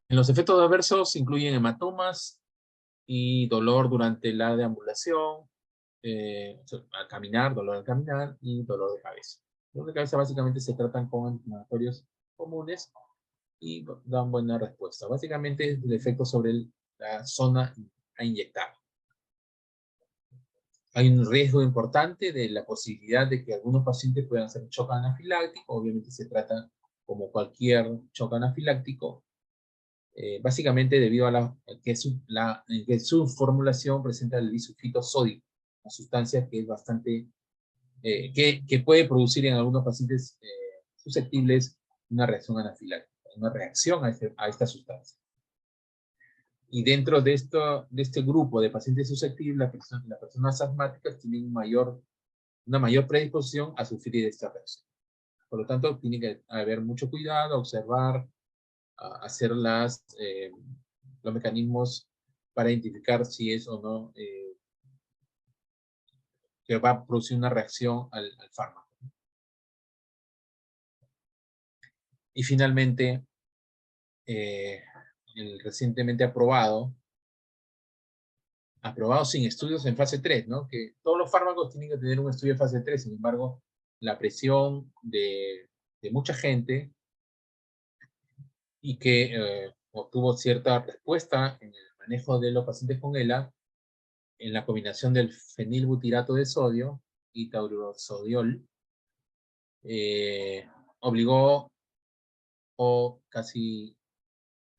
Speaker 1: En los efectos adversos incluyen hematomas y dolor durante la deambulación, al caminar, dolor al caminar y dolor de cabeza. Dolor de cabeza básicamente se tratan con antiinflamatorios comunes y dan buena respuesta. Básicamente es el efecto sobre la zona a inyectar. Hay un riesgo importante de la posibilidad de que algunos pacientes puedan hacer shock anafiláctico. Obviamente se trata como cualquier shock anafiláctico, básicamente debido a que su formulación presenta el disulfito sódico, una sustancia que es bastante, que puede producir en algunos pacientes susceptibles una reacción anafiláctica, una reacción a esta sustancia. Y dentro de este grupo de pacientes susceptibles, las personas asmáticas tienen una mayor predisposición a sufrir esta reacción. Por lo tanto, tiene que haber mucho cuidado, observar, hacer los mecanismos para identificar si es o no que va a producir una reacción al fármaco. Y finalmente, el recientemente aprobado sin estudios en fase 3, ¿no? Que todos los fármacos tienen que tener un estudio en fase 3, sin embargo, la presión de mucha gente y que obtuvo cierta respuesta en el manejo de los pacientes con ELA, en la combinación del fenilbutirato de sodio y taurosodiol, obligó o casi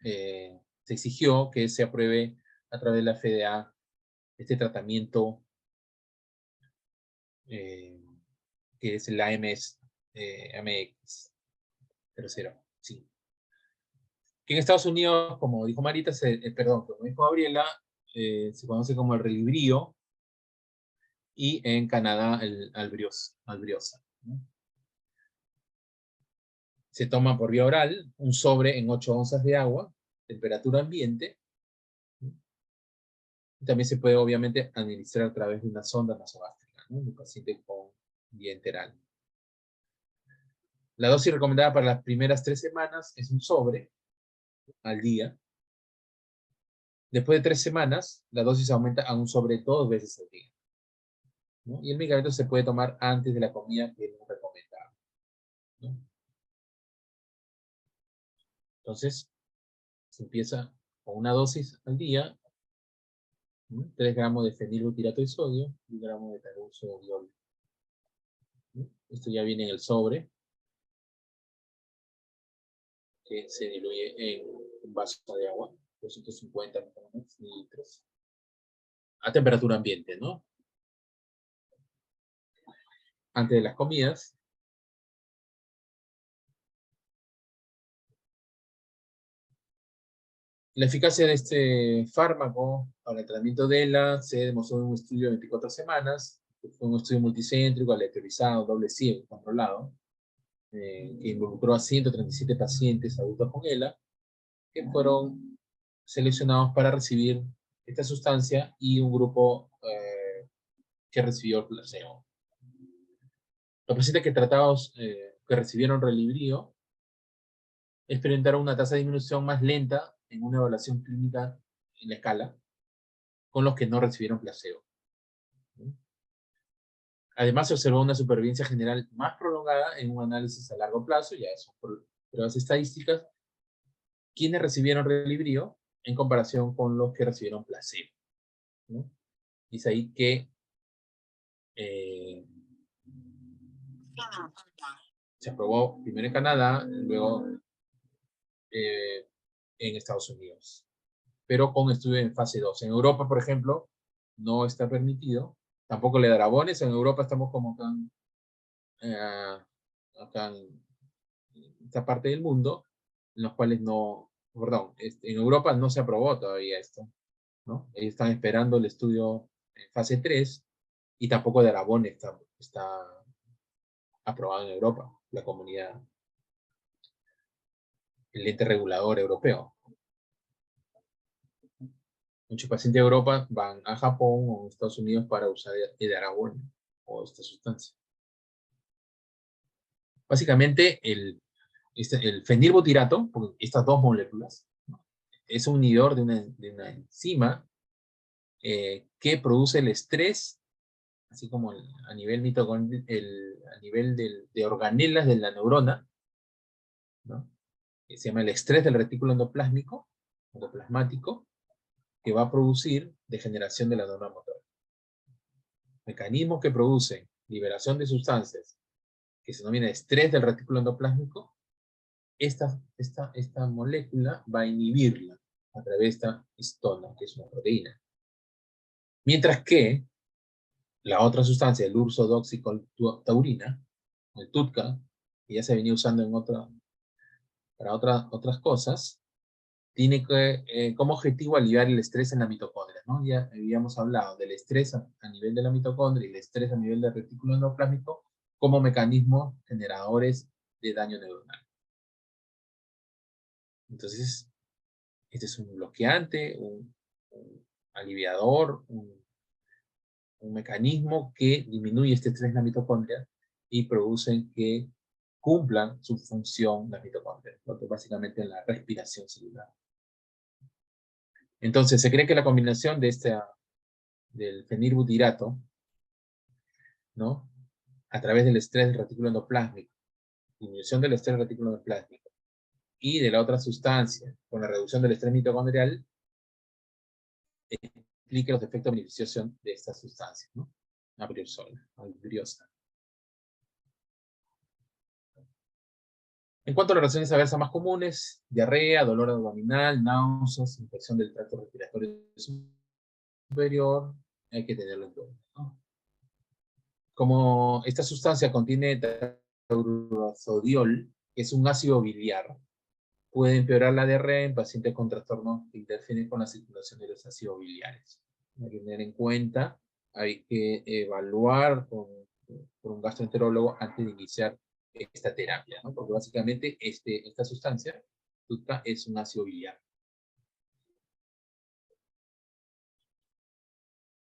Speaker 1: se exigió que se apruebe a través de la FDA este tratamiento que es el AMS, AMX 00. Sí. Que en Estados Unidos, como dijo Marita, como dijo Gabriela, se conoce como el relibrío, y en Canadá el albriosa, ¿no? Se toma por vía oral, un sobre en 8 onzas de agua, temperatura ambiente. También se puede, obviamente, administrar a través de una sonda nasogástrica, ¿no? En un paciente con vía enteral. La dosis recomendada para las primeras 3 semanas es un sobre al día. Después de 3 semanas, la dosis aumenta a un sobre 2 veces al día, ¿no? Y el medicamento se puede tomar antes de la comida, que es recomendado, ¿no? Entonces, se empieza con una dosis al día, ¿no? 3 gramos de fenilbutirato de sodio y 1 gramo de taurursodiol, ¿no? Esto ya viene en el sobre, que se diluye en un vaso de agua, 250 mililitros, a temperatura ambiente, ¿no? Antes de las comidas. La eficacia de este fármaco para el tratamiento de ELA se demostró en un estudio de 24 semanas. Fue un estudio multicéntrico, aleatorizado, doble ciego, controlado, que involucró a 137 pacientes adultos con ELA, que fueron seleccionados para recibir esta sustancia y un grupo que recibió el placebo. Los pacientes que recibieron Relyvrio experimentaron una tasa de disminución más lenta en una evaluación clínica en la escala con los que no recibieron placebo. Además, se observó una supervivencia general más prolongada en un análisis a largo plazo, ya eso por pruebas estadísticas, quienes recibieron Relyvrio en comparación con los que recibieron placebo, ¿no? Y es ahí que se aprobó primero en Canadá, luego en Estados Unidos, pero con estudio en fase 2. En Europa, por ejemplo, no está permitido, tampoco le dará bones. En Europa estamos como acá en esta parte del mundo, en los cuales no, perdón, en Europa no se aprobó todavía esto, ¿no? Ellos están esperando el estudio en fase 3 y tampoco de Aragón está aprobado en Europa, la comunidad, el ente regulador europeo. Muchos pacientes de Europa van a Japón o a Estados Unidos para usar edarabón o esta sustancia. Básicamente, el fenilbutirato, porque estas dos moléculas, ¿no?, es un inhibidor de una enzima que produce el estrés, así como a nivel a nivel de organelas de la neurona, ¿no?, que se llama el estrés del retículo endoplasmático, que va a producir degeneración de la neurona motora. Mecanismos que producen liberación de sustancias que se denomina estrés del retículo endoplasmático, esta molécula va a inhibirla a través de esta histona, que es una proteína. Mientras que la otra sustancia, el ursodoxicol-taurina, el TUDCA, que ya se venía usando para otras cosas, tiene como objetivo aliviar el estrés en la mitocondria, ¿no? Ya habíamos hablado del estrés a nivel de la mitocondria y el estrés a nivel del retículo endoplasmático como mecanismos generadores de daño neuronal. Entonces, este es un bloqueante, un aliviador, un mecanismo que disminuye este estrés en la mitocondria y producen que cumplan su función las mitocondrias, lo que básicamente es la respiración celular. Entonces, se cree que la combinación del fenilbutirato, ¿no?, a través del estrés del retículo endoplasmático, disminución del estrés del retículo endoplasmático y de la otra sustancia, con la reducción del estrés mitocondrial, explica los efectos beneficiosos de estas sustancias, ¿no? Abriosa. En cuanto a las reacciones adversas más comunes, diarrea, dolor abdominal, náuseas, infección del tracto respiratorio superior, hay que tenerlo en cuenta, ¿no? Como esta sustancia contiene taurursodiol, que es un ácido biliar, puede empeorar la diarrea en pacientes con trastornos que interfieren con la circulación de los ácidos biliares. Hay que tener en cuenta, hay que evaluar por un gastroenterólogo antes de iniciar esta terapia, ¿no? Porque básicamente esta sustancia es un ácido biliar.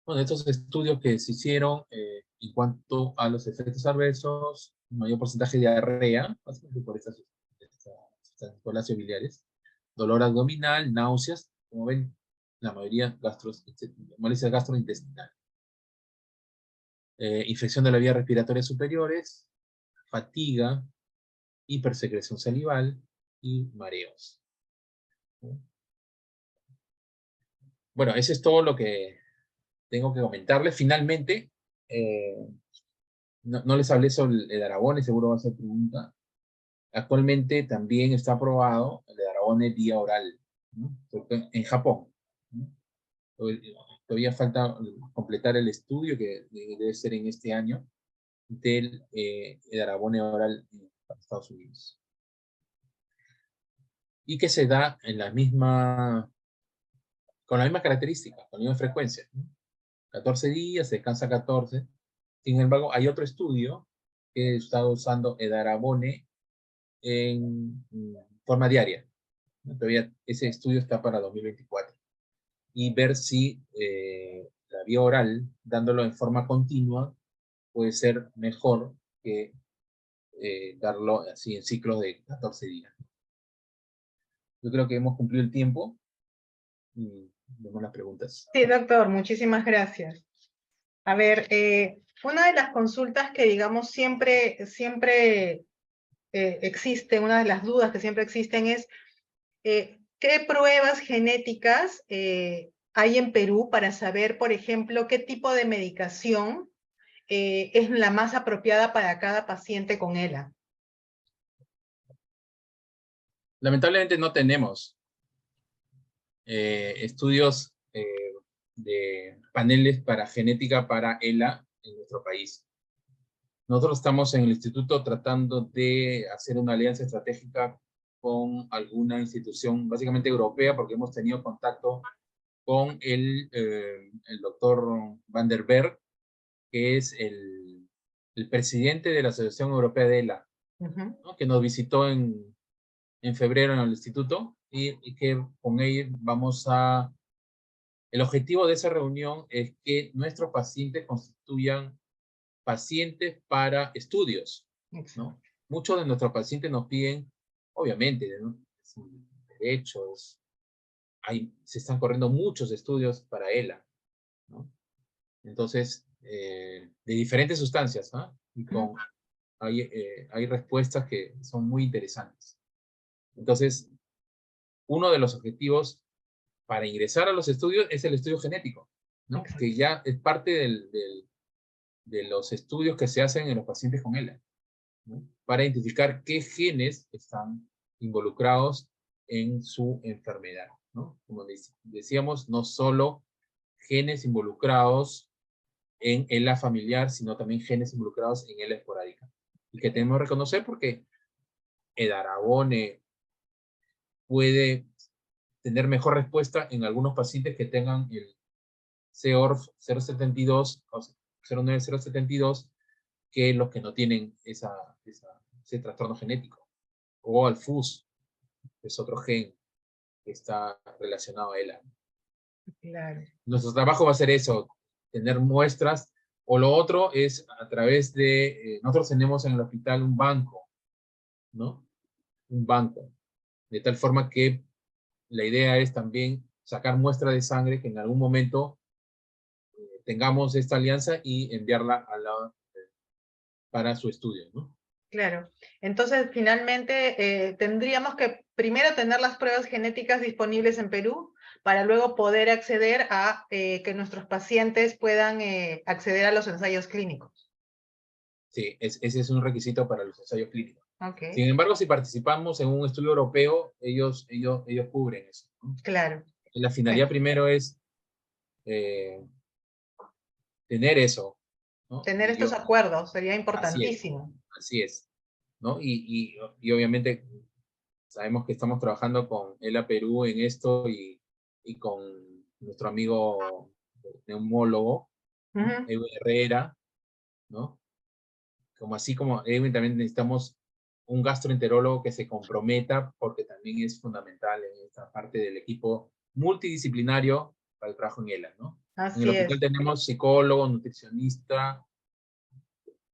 Speaker 1: Bueno, estos estudios que se hicieron en cuanto a los efectos adversos, mayor porcentaje de diarrea, básicamente por las ácidos biliares, dolor abdominal, náuseas, como ven, la mayoría molestias gastrointestinales, infección de la vía respiratoria superiores, fatiga, hipersecreción salival y mareos, ¿no? Bueno, eso es todo lo que tengo que comentarles. Finalmente, no les hablé sobre el Darabone, seguro va a ser pregunta. Actualmente también está aprobado el Darabone vía oral, ¿no? En Japón, ¿no? Todavía falta completar el estudio, que debe ser en este año, del Darabone oral para Estados Unidos. Y que se da en la misma, con la misma característica, con la misma frecuencia, ¿no? 14 días, se descansa 14. Sin embargo, hay otro estudio que está usando Edarabone en forma diaria, ¿no? Todavía ese estudio está para 2024. Y ver si la vía oral, dándolo en forma continua, puede ser mejor que darlo así en ciclos de 14 días. Yo creo que hemos cumplido el tiempo y vemos las preguntas.
Speaker 2: Sí, doctor, muchísimas gracias. A ver, una de las consultas que, digamos, siempre existe, una de las dudas que siempre existen es, ¿qué pruebas genéticas hay en Perú para saber, por ejemplo, qué tipo de medicación es la más apropiada para cada paciente con ELA?
Speaker 1: Lamentablemente no tenemos estudios de paneles para genética para ELA en nuestro país. Nosotros estamos en el instituto tratando de hacer una alianza estratégica con alguna institución, básicamente europea, porque hemos tenido contacto con el doctor Van der Berg, que es el presidente de la Asociación Europea de ELA, ¿no? Que nos visitó en febrero en el instituto y que con él vamos a... El objetivo de esa reunión es que nuestros pacientes constituyan pacientes para estudios, ¿no? Muchos de nuestros pacientes nos piden, obviamente, ¿no? Es un derecho, se están corriendo muchos estudios para ELA, ¿no? Entonces, de diferentes sustancias, ¿no? Y hay respuestas que son muy interesantes. Entonces, uno de los objetivos para ingresar a los estudios es el estudio genético, ¿no? Que ya es parte de los estudios que se hacen en los pacientes con ELA, ¿no? Para identificar qué genes están involucrados en su enfermedad, ¿no? Como decíamos, no solo genes involucrados en ELA familiar, sino también genes involucrados en ELA esporádica. Y que tenemos que reconocer porque Edarabone puede tener mejor respuesta en algunos pacientes que tengan el CORF 072 o 09072 que los que no tienen ese trastorno genético. O al FUS, que es otro gen que está relacionado a ELA.
Speaker 2: Claro.
Speaker 1: Nuestro trabajo va a ser eso, tener muestras, o lo otro es a través de, nosotros tenemos en el hospital un banco, ¿no? Un banco, de tal forma que la idea es también sacar muestra de sangre que en algún momento tengamos esta alianza y enviarla para su estudio, ¿no?
Speaker 2: Claro. Entonces, finalmente, tendríamos que primero tener las pruebas genéticas disponibles en Perú para luego poder acceder a que nuestros pacientes puedan acceder a los ensayos clínicos.
Speaker 1: Sí, ese es un requisito para los ensayos clínicos.
Speaker 2: Okay.
Speaker 1: Sin embargo, si participamos en un estudio europeo, ellos cubren eso, ¿no?
Speaker 2: Claro.
Speaker 1: La finalidad primero es tener eso, ¿no?
Speaker 2: Tener estos acuerdos sería importantísimo.
Speaker 1: Así es, ¿no? Y obviamente sabemos que estamos trabajando con ELA Perú en esto y con nuestro amigo neumólogo, ¿no? Edwin Herrera, ¿no? Así como Edwin, también necesitamos un gastroenterólogo que se comprometa, porque también es fundamental en esta parte del equipo multidisciplinario para el trabajo en ELA, ¿no? En el hospital tenemos psicólogo, nutricionista.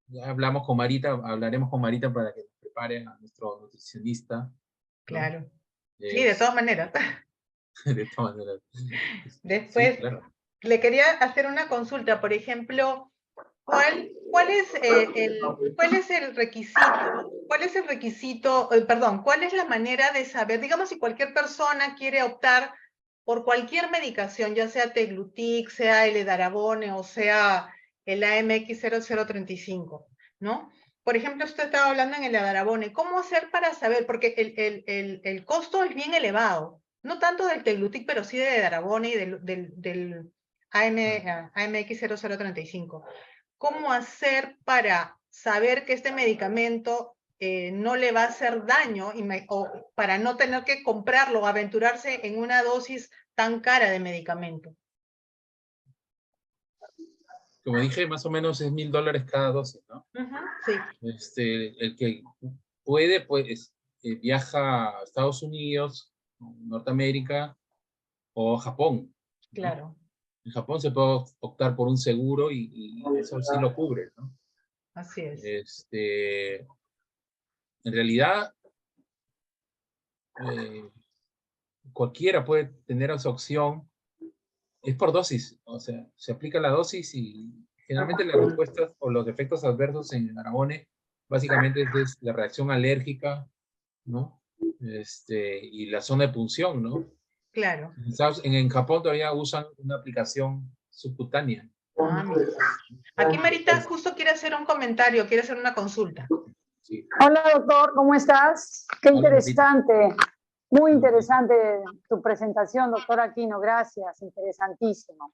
Speaker 1: Ya hablamos con Marita, hablaremos con Marita para que nos prepare a nuestro nutricionista, ¿no?
Speaker 2: Claro. Sí, de todas maneras.
Speaker 1: De todas maneras.
Speaker 2: Después,
Speaker 1: sí, claro.
Speaker 2: Le quería hacer una consulta, por ejemplo, ¿cuál es el requisito? ¿Cuál es el requisito, perdón, cuál es la manera de saber, digamos, si cualquier persona quiere optar por cualquier medicación, ya sea Teglutic, sea el edarabone o sea el AMX0035, ¿no? Por ejemplo, usted estaba hablando en el edarabone. ¿Cómo hacer para saber? Porque el costo es bien elevado. No tanto del Teglutic, pero sí del edarabone y del AMX0035. ¿Cómo hacer para saber que este medicamento no le va a hacer daño o para no tener que comprarlo o aventurarse en una dosis tan cara de medicamento?
Speaker 1: Como dije, más o menos es $1000 cada dosis, ¿no?
Speaker 2: Sí.
Speaker 1: El que puede, pues, viaja a Estados Unidos, Norteamérica o Japón, ¿no?
Speaker 2: Claro.
Speaker 1: En Japón se puede optar por un seguro y eso sí lo cubre, ¿no?
Speaker 2: Así es.
Speaker 1: En realidad, cualquiera puede tener esa opción. Es por dosis, o sea, se aplica la dosis y generalmente las respuestas o los efectos adversos en Aragone básicamente es la reacción alérgica, ¿no? Y la zona de punción, ¿no?
Speaker 2: Claro.
Speaker 1: En Japón todavía usan una aplicación subcutánea.
Speaker 2: Mira. Aquí Marita justo quiere hacer un comentario, quiere hacer una consulta.
Speaker 3: Sí. Hola doctor, ¿cómo estás? Qué hola, interesante, Marita. Muy interesante tu presentación, doctor Aquino, gracias, interesantísimo.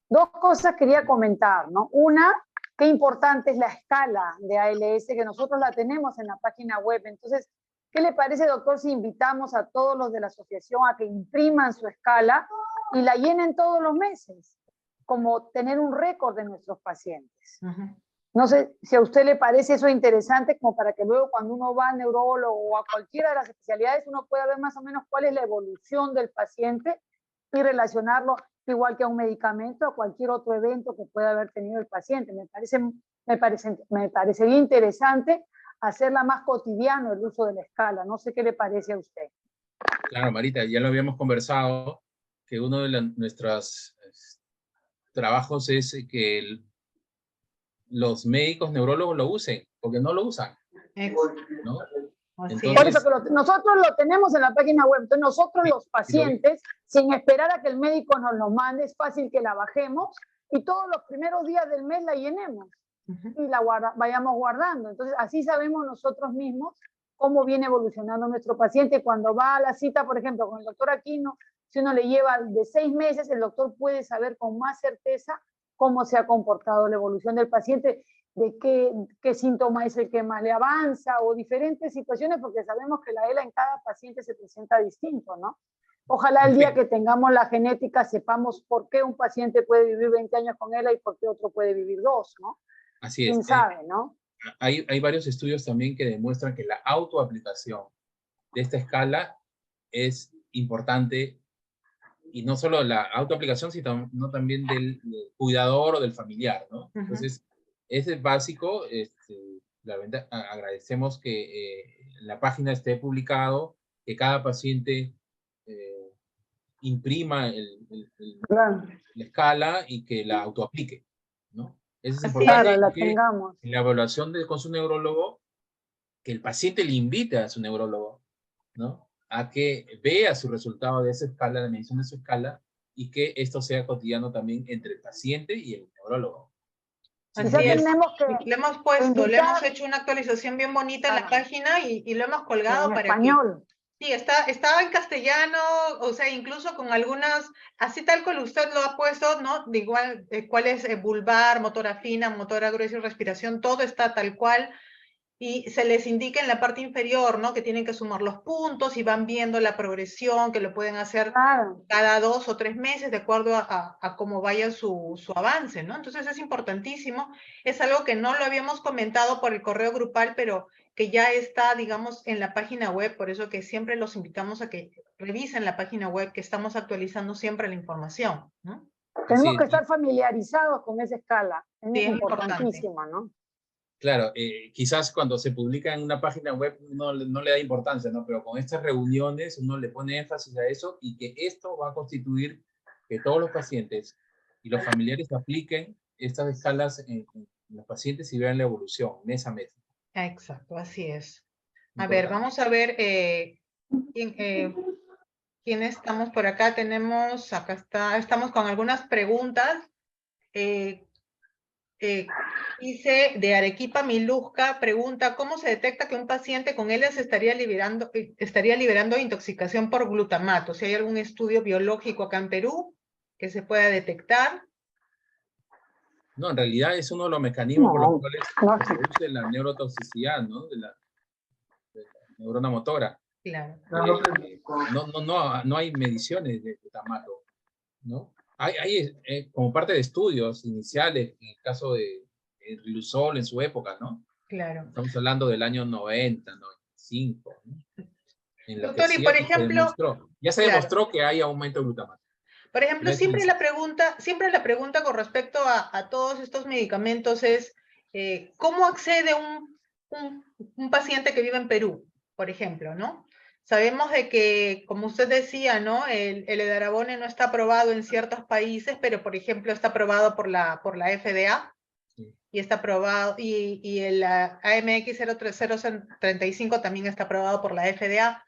Speaker 3: Dos cosas quería comentar, ¿no? Una, qué importante es la escala de ALS, que nosotros la tenemos en la página web. Entonces, ¿qué le parece, doctor, si invitamos a todos los de la asociación a que impriman su escala y la llenen todos los meses? Como tener un récord de nuestros pacientes. No sé si a usted le parece eso interesante, como para que luego cuando uno va al neurólogo o a cualquiera de las especialidades, uno pueda ver más o menos cuál es la evolución del paciente y relacionarlo igual que a un medicamento, a cualquier otro evento que pueda haber tenido el paciente. Me parecería interesante hacerla más cotidiano el uso de la escala. No sé qué le parece a usted.
Speaker 1: Claro, Marita, ya lo habíamos conversado, que uno de nuestros trabajos es que los médicos neurólogos lo usen, porque no lo usan, ¿no?
Speaker 3: Entonces, por eso que nosotros lo tenemos en la página web. Entonces nosotros los pacientes, sin esperar a que el médico nos lo mande, es fácil que la bajemos y todos los primeros días del mes la llenemos y la vayamos guardando. Entonces así sabemos nosotros mismos cómo viene evolucionando nuestro paciente. Cuando va a la cita, por ejemplo, con el doctor Aquino, si uno le lleva de 6 meses, el doctor puede saber con más certeza cómo se ha comportado la evolución del paciente, de qué síntoma es el que más le avanza o diferentes situaciones, porque sabemos que la ELA en cada paciente se presenta distinto, ¿no? Ojalá el día que tengamos la genética sepamos por qué un paciente puede vivir 20 años con ELA y por qué otro puede vivir 2, ¿no?
Speaker 1: Así es.
Speaker 3: ¿Quién sabe, no?
Speaker 1: Hay varios estudios también que demuestran que la autoaplicación de esta escala es importante, y no solo la autoaplicación, sino también del cuidador o del familiar, ¿no? Entonces, ese es básico. La verdad, agradecemos que la página esté publicado, que cada paciente imprima la escala y que la autoaplique, ¿no? Eso es importante.
Speaker 3: Claro, la tengamos.
Speaker 1: En la evaluación con su neurólogo, que el paciente le invite a su neurólogo, ¿no? A que vea su resultado de esa escala, la medición de su escala, y que esto sea cotidiano también entre el paciente y el neurólogo.
Speaker 2: Así es. Le hemos puesto, le hemos hecho una actualización bien bonita en la página y lo hemos colgado
Speaker 3: en
Speaker 2: para
Speaker 3: español.
Speaker 2: Que... Sí, estaba en castellano, o sea, incluso con algunas, así tal cual usted lo ha puesto, ¿no? De igual, cuál es vulvar, motora fina, motora gruesa y respiración, todo está tal cual. Y se les indica en la parte inferior, ¿no? Que tienen que sumar los puntos y van viendo la progresión, que lo pueden hacer cada 2 o 3 meses de acuerdo a cómo vaya su avance, ¿no? Entonces es importantísimo. Es algo que no lo habíamos comentado por el correo grupal, pero que ya está, digamos, en la página web, por eso que siempre los invitamos a que revisen la página web, que estamos actualizando siempre la información, ¿no?
Speaker 3: Tenemos que estar familiarizados con esa escala.
Speaker 2: Sí,
Speaker 3: Es importantísima, ¿no?
Speaker 1: Claro, quizás cuando se publica en una página web no le da importancia, ¿no? Pero con estas reuniones uno le pone énfasis a eso, y que esto va a constituir que todos los pacientes y los familiares apliquen estas escalas en los pacientes y vean la evolución mes a mes.
Speaker 2: Exacto, así es. A ver, vamos a ver ¿Quiénes estamos por acá? Tenemos, acá está, estamos con algunas preguntas. Dice de Arequipa Miluzca, pregunta, ¿cómo se detecta que un paciente con ELA se estaría liberando intoxicación por glutamato? Si hay algún estudio biológico acá en Perú que se pueda detectar.
Speaker 1: No, en realidad es uno de los mecanismos por los cuales
Speaker 3: no
Speaker 1: se
Speaker 3: sé.
Speaker 1: produce la neurotoxicidad, ¿no? De la neurona motora.
Speaker 2: Claro.
Speaker 1: No hay mediciones de glutamato, ¿no? Hay como parte de estudios iniciales, en el caso de Riluzol en su época, ¿no?
Speaker 2: Claro.
Speaker 1: Estamos hablando del año 90, 95, ¿no? En lo que
Speaker 2: Doctor, y
Speaker 1: sí
Speaker 2: por
Speaker 1: se
Speaker 2: ejemplo, claro,
Speaker 1: demostró que hay aumento de glutamato.
Speaker 2: por ejemplo,
Speaker 1: No es
Speaker 2: siempre la pregunta con respecto a todos estos medicamentos es, ¿cómo accede un paciente que vive en Perú, por ejemplo, ¿no? Sabemos de que, como usted decía, ¿no? El edarabone no está aprobado en ciertos países, pero, por ejemplo, está aprobado por la FDA.
Speaker 1: Sí.
Speaker 2: Y está aprobado, y el AMX 03035 también está aprobado por la FDA.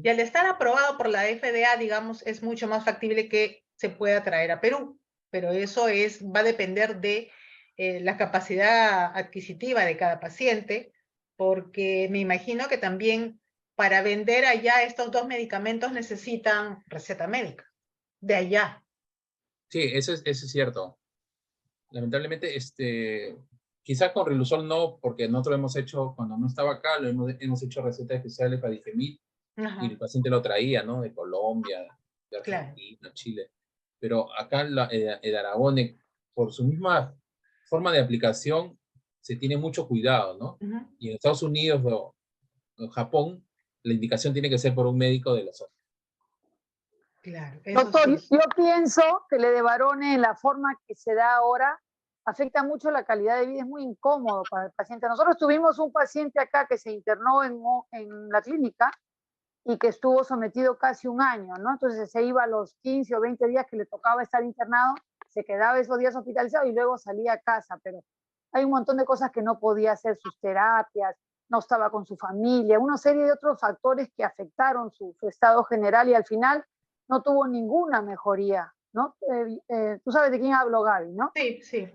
Speaker 2: Y al estar aprobado por la FDA, digamos, es mucho más factible que se pueda traer a Perú. Pero eso va a depender de la capacidad adquisitiva de cada paciente, porque me imagino que también para vender allá estos dos medicamentos necesitan receta médica, de allá.
Speaker 1: Sí, eso es cierto. Lamentablemente, quizás con Riluzol no, porque nosotros hemos hecho, cuando no estaba acá, hemos hecho recetas especiales para Digemit, y el paciente lo traía, ¿no? De Colombia, de
Speaker 2: Claro.
Speaker 1: Argentina, Chile. Pero acá el Aragone, por su misma forma de aplicación, se tiene mucho cuidado, ¿no? Y en Estados Unidos o en Japón, la indicación tiene que ser por un médico de la zona.
Speaker 2: Claro, eso
Speaker 3: Doctor,
Speaker 2: sí.
Speaker 3: yo pienso que el Edavarone en la forma que se da ahora afecta mucho la calidad de vida, es muy incómodo para el paciente. Nosotros tuvimos un paciente acá que se internó en la clínica y que estuvo sometido casi un año, ¿no? Entonces se iba a los 15 o 20 días que le tocaba estar internado, se quedaba esos días hospitalizado y luego salía a casa, pero hay un montón de cosas que no podía hacer, sus terapias, no estaba con su familia, una serie de otros factores que afectaron su estado general y al final no tuvo ninguna mejoría, ¿no? Tú sabes de quién hablo, Gaby, ¿no?
Speaker 2: Sí, sí.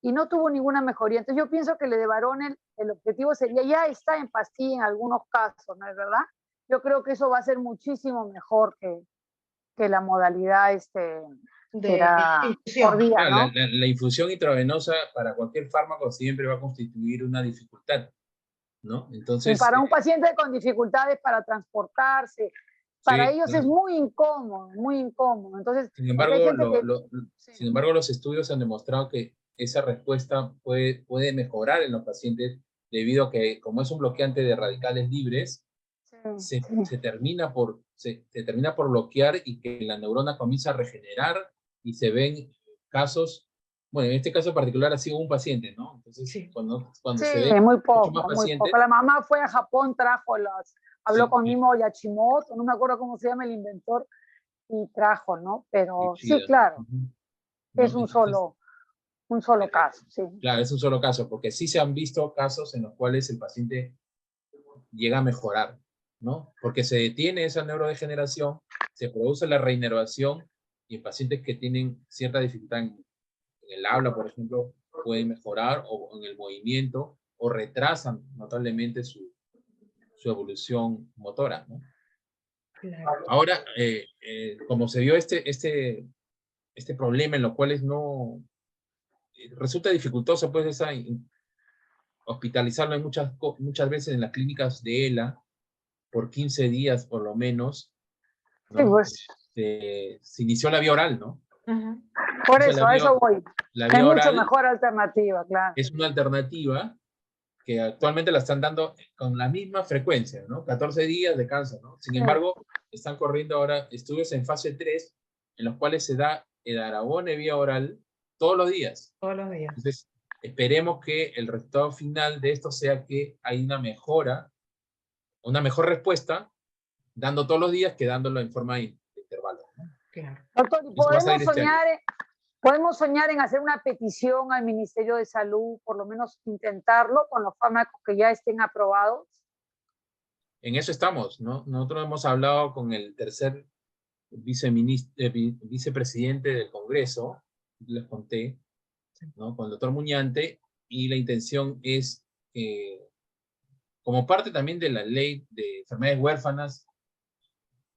Speaker 3: Y no tuvo ninguna mejoría. Entonces yo pienso que el Edavarone, el objetivo sería, ya está en pastilla en algunos casos, ¿no es verdad? Yo creo que eso va a ser muchísimo mejor que la modalidad que
Speaker 2: De
Speaker 3: era por
Speaker 2: infusión.
Speaker 3: día,
Speaker 1: Claro,
Speaker 3: ¿no?
Speaker 1: la infusión intravenosa para cualquier fármaco siempre va a constituir una dificultad, ¿no?
Speaker 3: Y
Speaker 1: Entonces,
Speaker 3: para un paciente con dificultades para transportarse, para
Speaker 1: sí,
Speaker 3: ellos es
Speaker 1: claro.
Speaker 3: muy incómodo, muy incómodo. Entonces,
Speaker 1: Sin
Speaker 3: porque hay
Speaker 1: embargo,
Speaker 3: gente que... Sí,
Speaker 1: sin embargo, los estudios han demostrado que esa respuesta puede mejorar en los pacientes debido a que, como es un bloqueante de radicales libres,
Speaker 3: sí, sí.
Speaker 1: se termina por bloquear y que la neurona comienza a regenerar y se ven casos, bueno, en este caso en particular ha sido un paciente, ¿no? Entonces,
Speaker 2: sí.
Speaker 1: cuando
Speaker 3: Sí,
Speaker 1: se ve
Speaker 3: muy
Speaker 1: muchos más
Speaker 3: poco, muy poco.
Speaker 1: pacientes,
Speaker 3: La mamá fue a Japón, habló
Speaker 1: sí,
Speaker 3: con Mimo Yachimoto, no me acuerdo cómo se llama el inventor, y trajo, ¿no? Pero sí,
Speaker 1: Yoshida,
Speaker 3: claro, es
Speaker 1: ¿no? Entonces,
Speaker 3: un solo caso, sí.
Speaker 1: claro, es un solo caso, porque sí se han visto casos en los cuales el paciente llega a mejorar, ¿no? Porque se detiene esa neurodegeneración, se produce la reinervación y en pacientes que tienen cierta dificultad en el habla, por ejemplo, pueden mejorar o en el movimiento o retrasan notablemente su evolución motora, ¿no?
Speaker 2: Claro.
Speaker 1: Ahora, como se vio este problema en los cuales no resulta dificultoso pues hospitalizarlo muchas veces en las clínicas de ELA por 15 días por lo menos,
Speaker 3: Sí,
Speaker 1: ¿no?
Speaker 3: pues,
Speaker 1: Se inició la vía oral, ¿no?
Speaker 3: por
Speaker 1: Entonces
Speaker 3: eso, a eso voy.
Speaker 1: la
Speaker 3: Hay
Speaker 1: vía
Speaker 3: mucho
Speaker 1: oral
Speaker 3: mejor alternativa, claro.
Speaker 1: es una alternativa que actualmente la están dando con la misma frecuencia, ¿no? 14 días de cáncer, ¿no? Sin embargo, están corriendo ahora estudios en fase 3 en los cuales se da edarabone vía oral todos los días.
Speaker 2: Todos los días.
Speaker 1: Entonces, esperemos que el resultado final de esto sea que hay una mejor respuesta dando todos los días que dándolo en forma de intervalo, ¿no?
Speaker 2: Claro.
Speaker 3: Doctor, ¿y
Speaker 1: Eso va a salir este año.
Speaker 3: podemos soñar en hacer una petición al Ministerio de Salud, por lo menos intentarlo con los fármacos que ya estén aprobados?
Speaker 1: En eso estamos, ¿no? Nosotros hemos hablado con el tercer vicepresidente del Congreso, les conté, ¿no? Con el doctor Muñante, y la intención es, como parte también de la ley de enfermedades huérfanas,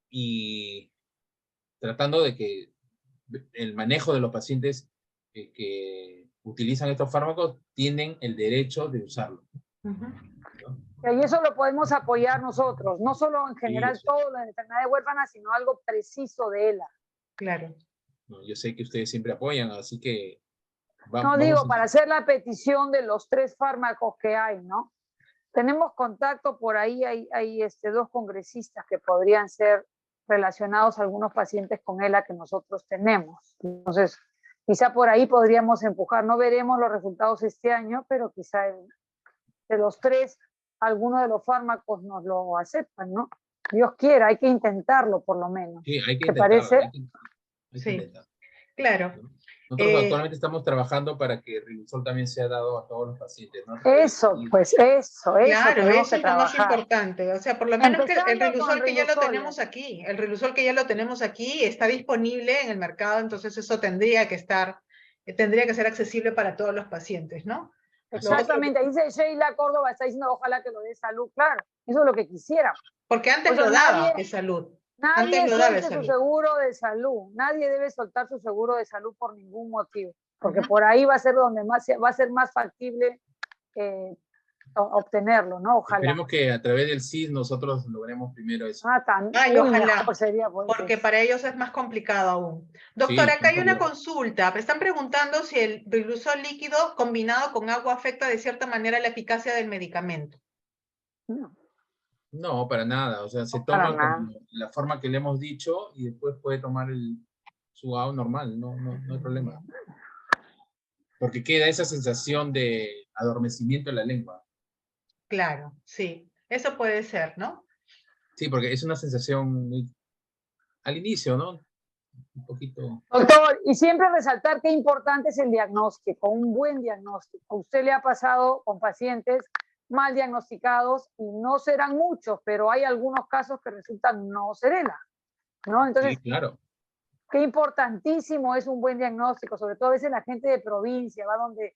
Speaker 1: y tratando de que el manejo de los pacientes que utilizan estos fármacos tienen el derecho de usarlo.
Speaker 2: Ujú.
Speaker 1: ¿No?
Speaker 3: Y eso lo podemos apoyar nosotros, no solo en general
Speaker 1: Sí,
Speaker 3: todo lo de enfermedades huérfanas, sino algo preciso de ELA.
Speaker 2: Claro.
Speaker 1: no, yo sé que ustedes siempre apoyan, así que
Speaker 3: No
Speaker 1: vamos
Speaker 3: digo,
Speaker 1: a...
Speaker 3: para hacer la petición de los 3 fármacos que hay, ¿no? Tenemos contacto por ahí, hay 2 congresistas que podrían ser relacionados a algunos pacientes con ELA que nosotros tenemos. Entonces, quizá por ahí podríamos empujar. No veremos los resultados este año, pero quizá de los 3, alguno de los fármacos nos lo aceptan, ¿no? Dios quiera, hay que intentarlo por lo menos.
Speaker 1: Sí, hay que
Speaker 3: ¿Te
Speaker 1: intentar,
Speaker 3: parece?
Speaker 1: hay que
Speaker 2: Sí,
Speaker 1: intentar,
Speaker 2: claro.
Speaker 1: ¿no? Nosotros actualmente estamos trabajando para que Riluzol también sea dado a todos los pacientes, ¿no?
Speaker 3: Eso, pues eso
Speaker 2: Claro,
Speaker 3: tenemos
Speaker 2: eso
Speaker 3: que
Speaker 2: es lo más
Speaker 3: trabajar.
Speaker 2: importante. O sea, por lo menos que el
Speaker 3: Empezando con
Speaker 2: Riluzol que ya lo
Speaker 3: Riluzol.
Speaker 2: tenemos aquí, el Riluzol que ya lo tenemos aquí está disponible en el mercado, entonces eso tendría que estar, tendría que ser accesible para todos los pacientes, ¿no? Lo otro,
Speaker 3: Exactamente, ahí dice Sheila Córdoba, está diciendo ojalá que lo dé salud, claro, eso es lo que quisiera.
Speaker 2: porque antes
Speaker 3: Por eso
Speaker 2: lo daba de salud, antes
Speaker 3: nadie
Speaker 2: lo daba de
Speaker 3: suelte su
Speaker 2: salud.
Speaker 3: seguro de salud, nadie debe soltar su seguro de salud por ningún motivo, porque
Speaker 2: Ujú.
Speaker 3: por ahí va a ser donde más va a ser más factible obtenerlo, ¿no? Ojalá.
Speaker 1: Esperemos que a través del CIS nosotros logremos primero eso.
Speaker 2: Ay, ojalá,
Speaker 3: mejor sería pues,
Speaker 2: porque para ellos es más complicado aún. Doctora,
Speaker 1: Sí,
Speaker 2: acá hay una consulta. Me están preguntando si el Riluzol líquido combinado con agua afecta de cierta manera la eficacia del medicamento.
Speaker 3: no,
Speaker 1: no, para nada, o sea, se
Speaker 3: para
Speaker 1: toma
Speaker 3: nada.
Speaker 1: como la forma que le hemos dicho y después puede tomar su agua normal, no hay problema. Porque queda esa sensación de adormecimiento en la lengua.
Speaker 2: Claro, sí. Eso puede ser, ¿no?
Speaker 1: Sí, porque es una sensación al inicio, ¿no? Un poquito...
Speaker 3: Doctor, y siempre resaltar qué importante es el diagnóstico, un buen diagnóstico. A usted le ha pasado con pacientes mal diagnosticados y no serán muchos, pero hay algunos casos que resultan no ser ELA, ¿no? Entonces,
Speaker 1: Sí, claro.
Speaker 3: qué importantísimo es un buen diagnóstico, sobre todo a veces la gente de provincia va donde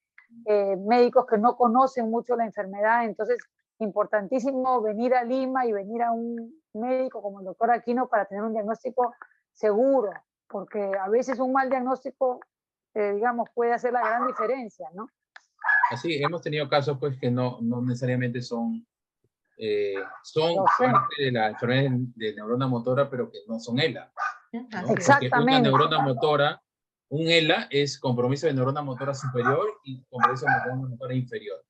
Speaker 3: médicos que no conocen mucho la enfermedad, entonces importantísimo venir a Lima y venir a un médico como el doctor Aquino para tener un diagnóstico seguro, porque a veces un mal diagnóstico, digamos, puede hacer la gran diferencia, ¿no?
Speaker 1: Así, hemos tenido casos pues que no necesariamente son
Speaker 3: Lo sé.
Speaker 1: parte de la enfermedad de neurona motora, pero que no son ELA, ¿no?
Speaker 2: Así es.
Speaker 1: Porque una
Speaker 3: Exactamente.
Speaker 1: neurona motora, un ELA es compromiso de neurona motora superior y compromiso de neurona motora inferior.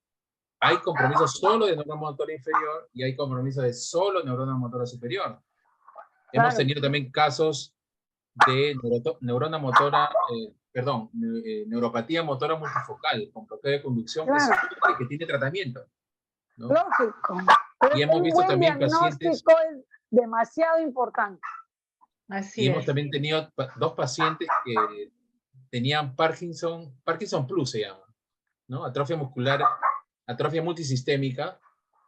Speaker 1: Hay compromiso solo de neurona motora inferior y hay compromiso de solo neurona motora superior.
Speaker 3: Claro.
Speaker 1: Hemos tenido también casos de neuropatía motora multifocal con bloqueo de conducción,
Speaker 3: Claro.
Speaker 1: que tiene tratamiento, ¿no?
Speaker 3: Lógico.
Speaker 1: Y hemos
Speaker 3: Un
Speaker 1: visto
Speaker 3: buen
Speaker 1: también pacientes,
Speaker 3: diagnóstico es demasiado importante.
Speaker 2: Así
Speaker 1: y hemos
Speaker 2: es.
Speaker 1: también tenido dos pacientes que tenían Parkinson Plus se llama, ¿no? Atrofia muscular, atrofia multisistémica,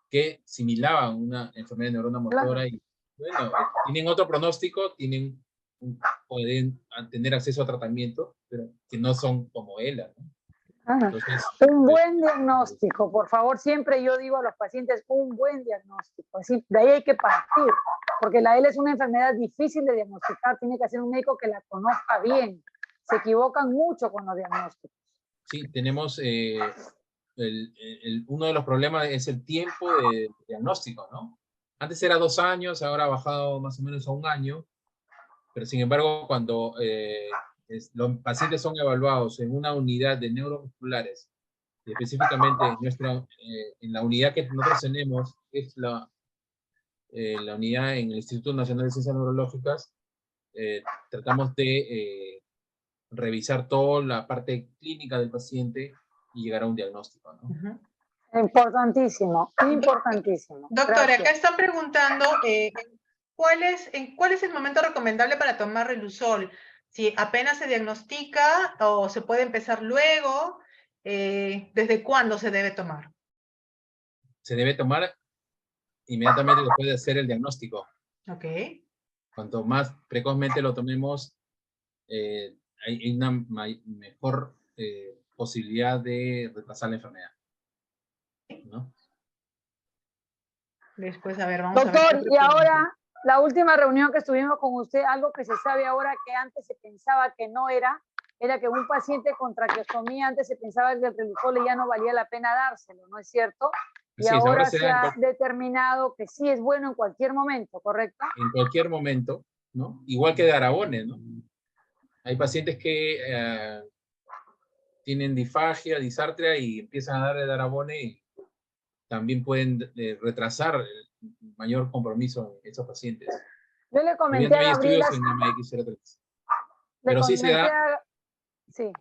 Speaker 1: que simulaban una enfermedad de neurona motora. Claro. Y bueno, tienen otro pronóstico, pueden tener acceso a tratamiento, pero que no son como ELA, ¿no?
Speaker 3: Entonces, un buen diagnóstico, por favor, siempre yo digo a los pacientes, un buen diagnóstico, así, de ahí hay que partir, porque la ELA es una enfermedad difícil de diagnosticar, tiene que ser un médico que la conozca bien, se equivocan mucho con los diagnósticos.
Speaker 1: Sí, tenemos, uno de los problemas es el tiempo de diagnóstico, ¿no? Antes era 2 años, ahora ha bajado más o menos a 1 año, pero sin embargo, cuando los pacientes son evaluados en una unidad de neuromusculares, específicamente en la unidad que nosotros tenemos, es la unidad en el Instituto Nacional de Ciencias Neurológicas, tratamos de revisar toda la parte clínica del paciente y llegar a un diagnóstico, ¿no?
Speaker 2: Uh-huh.
Speaker 3: Importantísimo, importantísimo.
Speaker 2: Doctora,
Speaker 3: Gracias.
Speaker 2: acá están preguntando ¿cuál es el momento recomendable para tomar Riluzol? Si apenas se diagnostica o se puede empezar luego, ¿desde cuándo se debe tomar?
Speaker 1: Se debe tomar inmediatamente después de hacer el diagnóstico.
Speaker 2: Ok.
Speaker 1: Cuanto más precozmente lo tomemos, hay una mejor posibilidad de retrasar la enfermedad, ¿no?
Speaker 2: Después, a ver, vamos a ver.
Speaker 3: Doctor, y ahora, la última reunión que estuvimos con usted, algo que se sabe ahora que antes se pensaba que no era que un paciente con traqueostomía antes se pensaba que el Relusol ya no valía la pena dárselo, ¿no es cierto? Y
Speaker 1: Así es,
Speaker 3: ahora
Speaker 1: se
Speaker 3: se
Speaker 1: da
Speaker 3: ha determinado que sí es bueno en cualquier momento, ¿correcto?
Speaker 1: en cualquier momento, ¿no? Igual que Darabone, ¿no? Hay pacientes que tienen disfagia, disartria y empiezan a darle Darabone y también pueden retrasar el mayor compromiso en esos pacientes.
Speaker 3: Yo le
Speaker 1: Todavía
Speaker 3: comenté
Speaker 1: no
Speaker 3: a
Speaker 1: hay estudios
Speaker 3: Gabriela,
Speaker 1: en MX03.
Speaker 3: le
Speaker 1: Pero sí se
Speaker 3: comenté
Speaker 1: da,
Speaker 3: a, sí,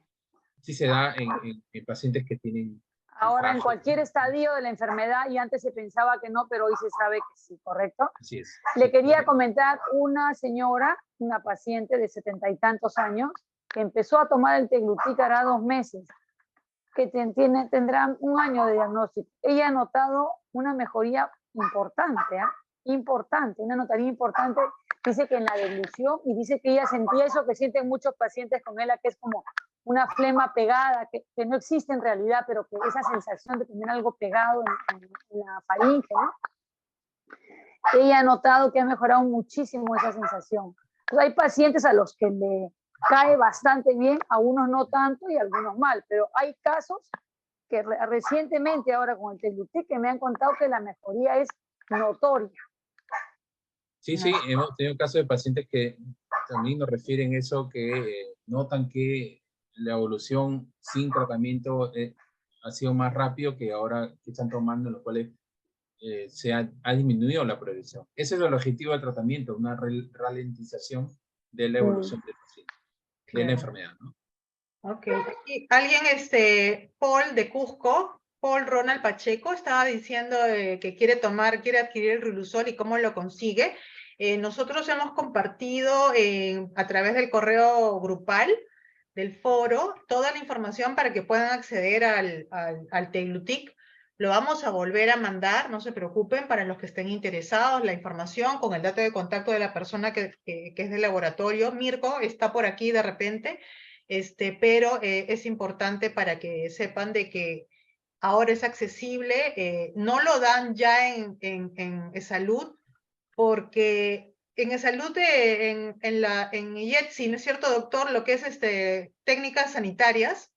Speaker 1: sí se da en pacientes que tienen
Speaker 3: ahora en
Speaker 1: disfagia.
Speaker 3: cualquier estadio de la enfermedad, y antes se pensaba que no, pero hoy se sabe que sí, ¿correcto?
Speaker 1: Así es.
Speaker 3: Le
Speaker 1: Sí,
Speaker 3: quería
Speaker 1: correcto.
Speaker 3: comentar una señora, una paciente de 70 y tantos años, que empezó a tomar el Teglutic hará 2 meses, que tendrá 1 año de diagnóstico. Ella ha notado una mejoría importante, importante, una notaría importante. Dice que en la deglución, y dice que ella sentía eso que sienten muchos pacientes con ella, que es como una flema pegada, que no existe en realidad, pero que esa sensación de tener algo pegado en la faringe, ¿no? Ella ha notado que ha mejorado muchísimo esa sensación. Entonces, hay pacientes a los que le cae bastante bien, a unos no tanto y a algunos mal, pero hay casos que recientemente ahora con el Teglutic que me han contado que la mejoría es notoria.
Speaker 1: Sí, sí, hemos tenido casos de pacientes que también nos refieren eso, que notan que la evolución sin tratamiento ha sido más rápido que ahora que están tomando, en los cuales se ha disminuido la progresión. Ese es el objetivo del tratamiento, una ralentización de la evolución del paciente, de la enfermedad, ¿no?
Speaker 2: Ok. Aquí alguien, Paul de Cusco, Paul Ronald Pacheco, estaba diciendo que quiere adquirir el Rilusol y cómo lo consigue. Nosotros hemos compartido a través del correo grupal del foro toda la información para que puedan acceder al Teglutic. Lo vamos a volver a mandar, no se preocupen, para los que estén interesados, la información con el dato de contacto de la persona que es del laboratorio. Mirko está por aquí de repente. Pero es importante para que sepan de que ahora es accesible, no lo dan ya en salud, porque en salud, en IETSI, ¿no es cierto, doctor? Lo que es técnicas sanitarias,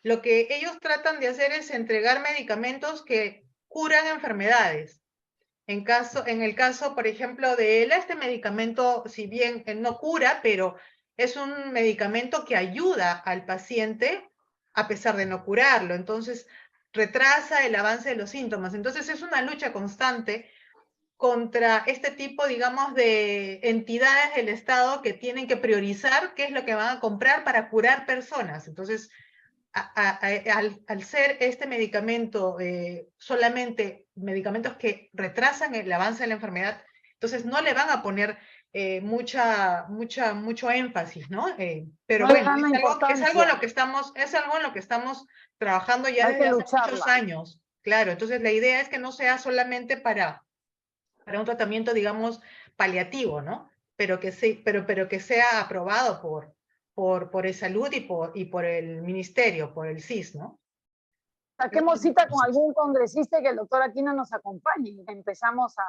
Speaker 2: lo que ellos tratan de hacer es entregar medicamentos que curan enfermedades. En el caso, por ejemplo, de él, este medicamento, si bien no cura, pero es un medicamento que ayuda al paciente a pesar de no curarlo. Entonces, retrasa el avance de los síntomas. Entonces, es una lucha constante contra este tipo, digamos, de entidades del Estado que tienen que priorizar qué es lo que van a comprar para curar personas. Entonces, al ser este medicamento solamente medicamentos que retrasan el avance de la enfermedad, entonces no le van a poner mucho énfasis, ¿no? Pero
Speaker 3: No le
Speaker 2: bueno,
Speaker 3: dan la
Speaker 2: es algo en
Speaker 3: importancia.
Speaker 2: lo que estamos trabajando ya
Speaker 3: Hay que
Speaker 2: desde hace muchos
Speaker 3: lucharla.
Speaker 2: años. Claro, entonces la idea es que no sea solamente para un tratamiento, digamos, paliativo, ¿no? Pero que sea aprobado por salud y por el ministerio, por el CIS, ¿no?
Speaker 3: Saquemos cita con algún congresista y que el doctor Aquino nos acompañe. Y empezamos a...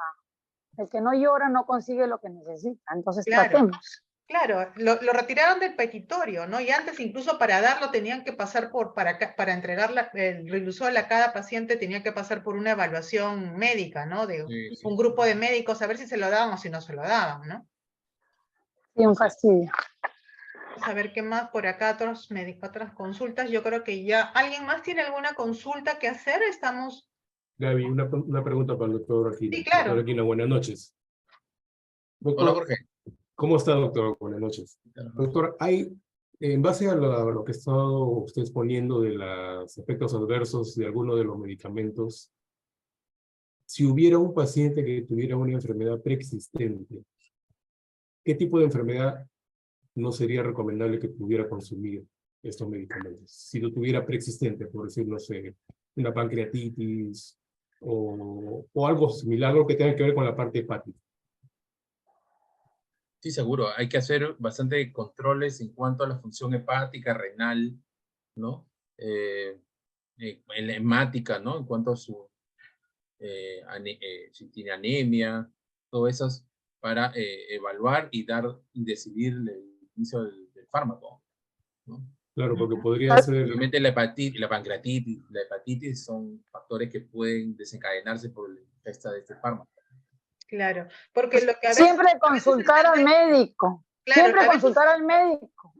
Speaker 3: El que no llora no consigue lo que necesita. Entonces tratemos.
Speaker 2: Claro, lo retiraron del petitorio, ¿no? Y antes incluso para darlo tenían que pasar para entregar el Rilusol a cada paciente tenía que pasar por una evaluación médica, ¿no? De un grupo de médicos a ver si se lo daban o si no se lo daban, ¿no?
Speaker 3: Sí, un fastidio.
Speaker 2: Vamos a ver qué más por acá, otras consultas. Yo creo que ya, ¿alguien más tiene alguna consulta que hacer? Estamos...
Speaker 4: Gaby, una pregunta para el doctor Aquino.
Speaker 2: Sí, claro.
Speaker 4: Doctor Aquino, buenas noches. Doctor,
Speaker 1: Hola, Jorge.
Speaker 4: ¿Cómo está, doctor? Buenas noches. Doctor, en base a lo que ha estado usted exponiendo de los efectos adversos de algunos de los medicamentos, si hubiera un paciente que tuviera una enfermedad preexistente, ¿qué tipo de enfermedad no sería recomendable que pudiera consumir estos medicamentos? Si lo tuviera preexistente, por decir, no sé, una pancreatitis, o algo similar, algo que tenga que ver con la parte hepática.
Speaker 1: Sí, seguro. Hay que hacer bastante controles en cuanto a la función hepática, renal, ¿no? Hemática, ¿no? En cuanto a su, si tiene anemia, todo eso para evaluar y decidir el inicio del fármaco, ¿no?
Speaker 4: Claro, porque podría ser...
Speaker 1: Obviamente la hepatitis, la hepatitis son factores que pueden desencadenarse por la ingesta de este fármaco.
Speaker 2: Claro, porque lo que a veces...
Speaker 3: Siempre consultar al médico.
Speaker 2: Claro,
Speaker 3: Siempre
Speaker 2: a veces-
Speaker 3: consultar al médico.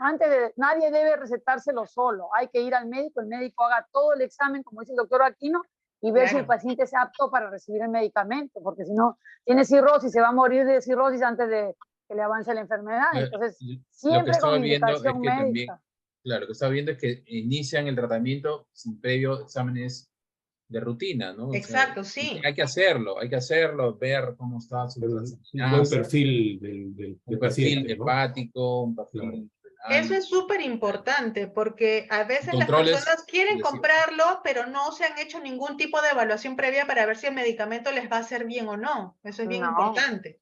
Speaker 3: Nadie debe recetárselo solo. Hay que ir al médico, el médico haga todo el examen, como dice el doctor Aquino, y ver si el paciente es apto para recibir el medicamento, porque si no, tiene cirrosis, se va a morir de cirrosis antes de que le avance la enfermedad. Entonces, siempre con indicación médica.
Speaker 1: Claro, lo que estaba viendo es que inician el tratamiento sin previo exámenes de rutina, ¿no?
Speaker 2: Exacto,
Speaker 1: O sea,
Speaker 2: sí.
Speaker 1: hay que hacerlo, ver cómo está su
Speaker 4: un buen perfil del
Speaker 1: un
Speaker 4: paciente,
Speaker 1: perfil
Speaker 4: ¿no?
Speaker 1: hepático, un perfil
Speaker 4: Claro.
Speaker 1: renal.
Speaker 2: Eso es súper importante porque a veces las
Speaker 1: Controles
Speaker 2: personas quieren
Speaker 1: agresivos.
Speaker 2: comprarlo, pero no se han hecho ningún tipo de evaluación previa para ver si el medicamento les va a hacer bien o no. Eso es bien importante.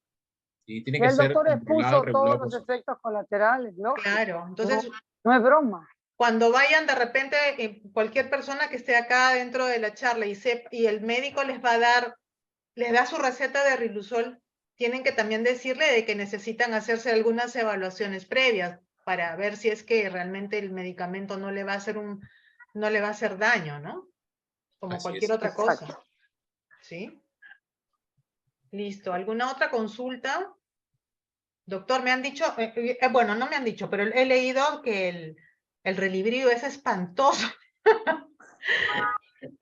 Speaker 1: Y tiene
Speaker 3: Y
Speaker 1: que
Speaker 3: el
Speaker 1: ser
Speaker 3: doctor
Speaker 1: controlado,
Speaker 3: expuso
Speaker 1: regulado
Speaker 3: todos
Speaker 1: por
Speaker 3: los
Speaker 1: su...
Speaker 3: efectos colaterales, lógico.
Speaker 2: Claro, entonces
Speaker 3: No es broma.
Speaker 2: cuando vayan de repente, cualquier persona que esté acá dentro de la charla y el médico les da su receta de Riluzol, tienen que también decirle de que necesitan hacerse algunas evaluaciones previas para ver si es que realmente el medicamento no le va a hacer daño, ¿no? Como
Speaker 1: Así
Speaker 2: cualquier
Speaker 1: es.
Speaker 2: otra cosa. ¿Sí? Listo. ¿Alguna otra consulta? Doctor, me han dicho, bueno, no me han dicho, pero he leído que el Relibrio es espantoso.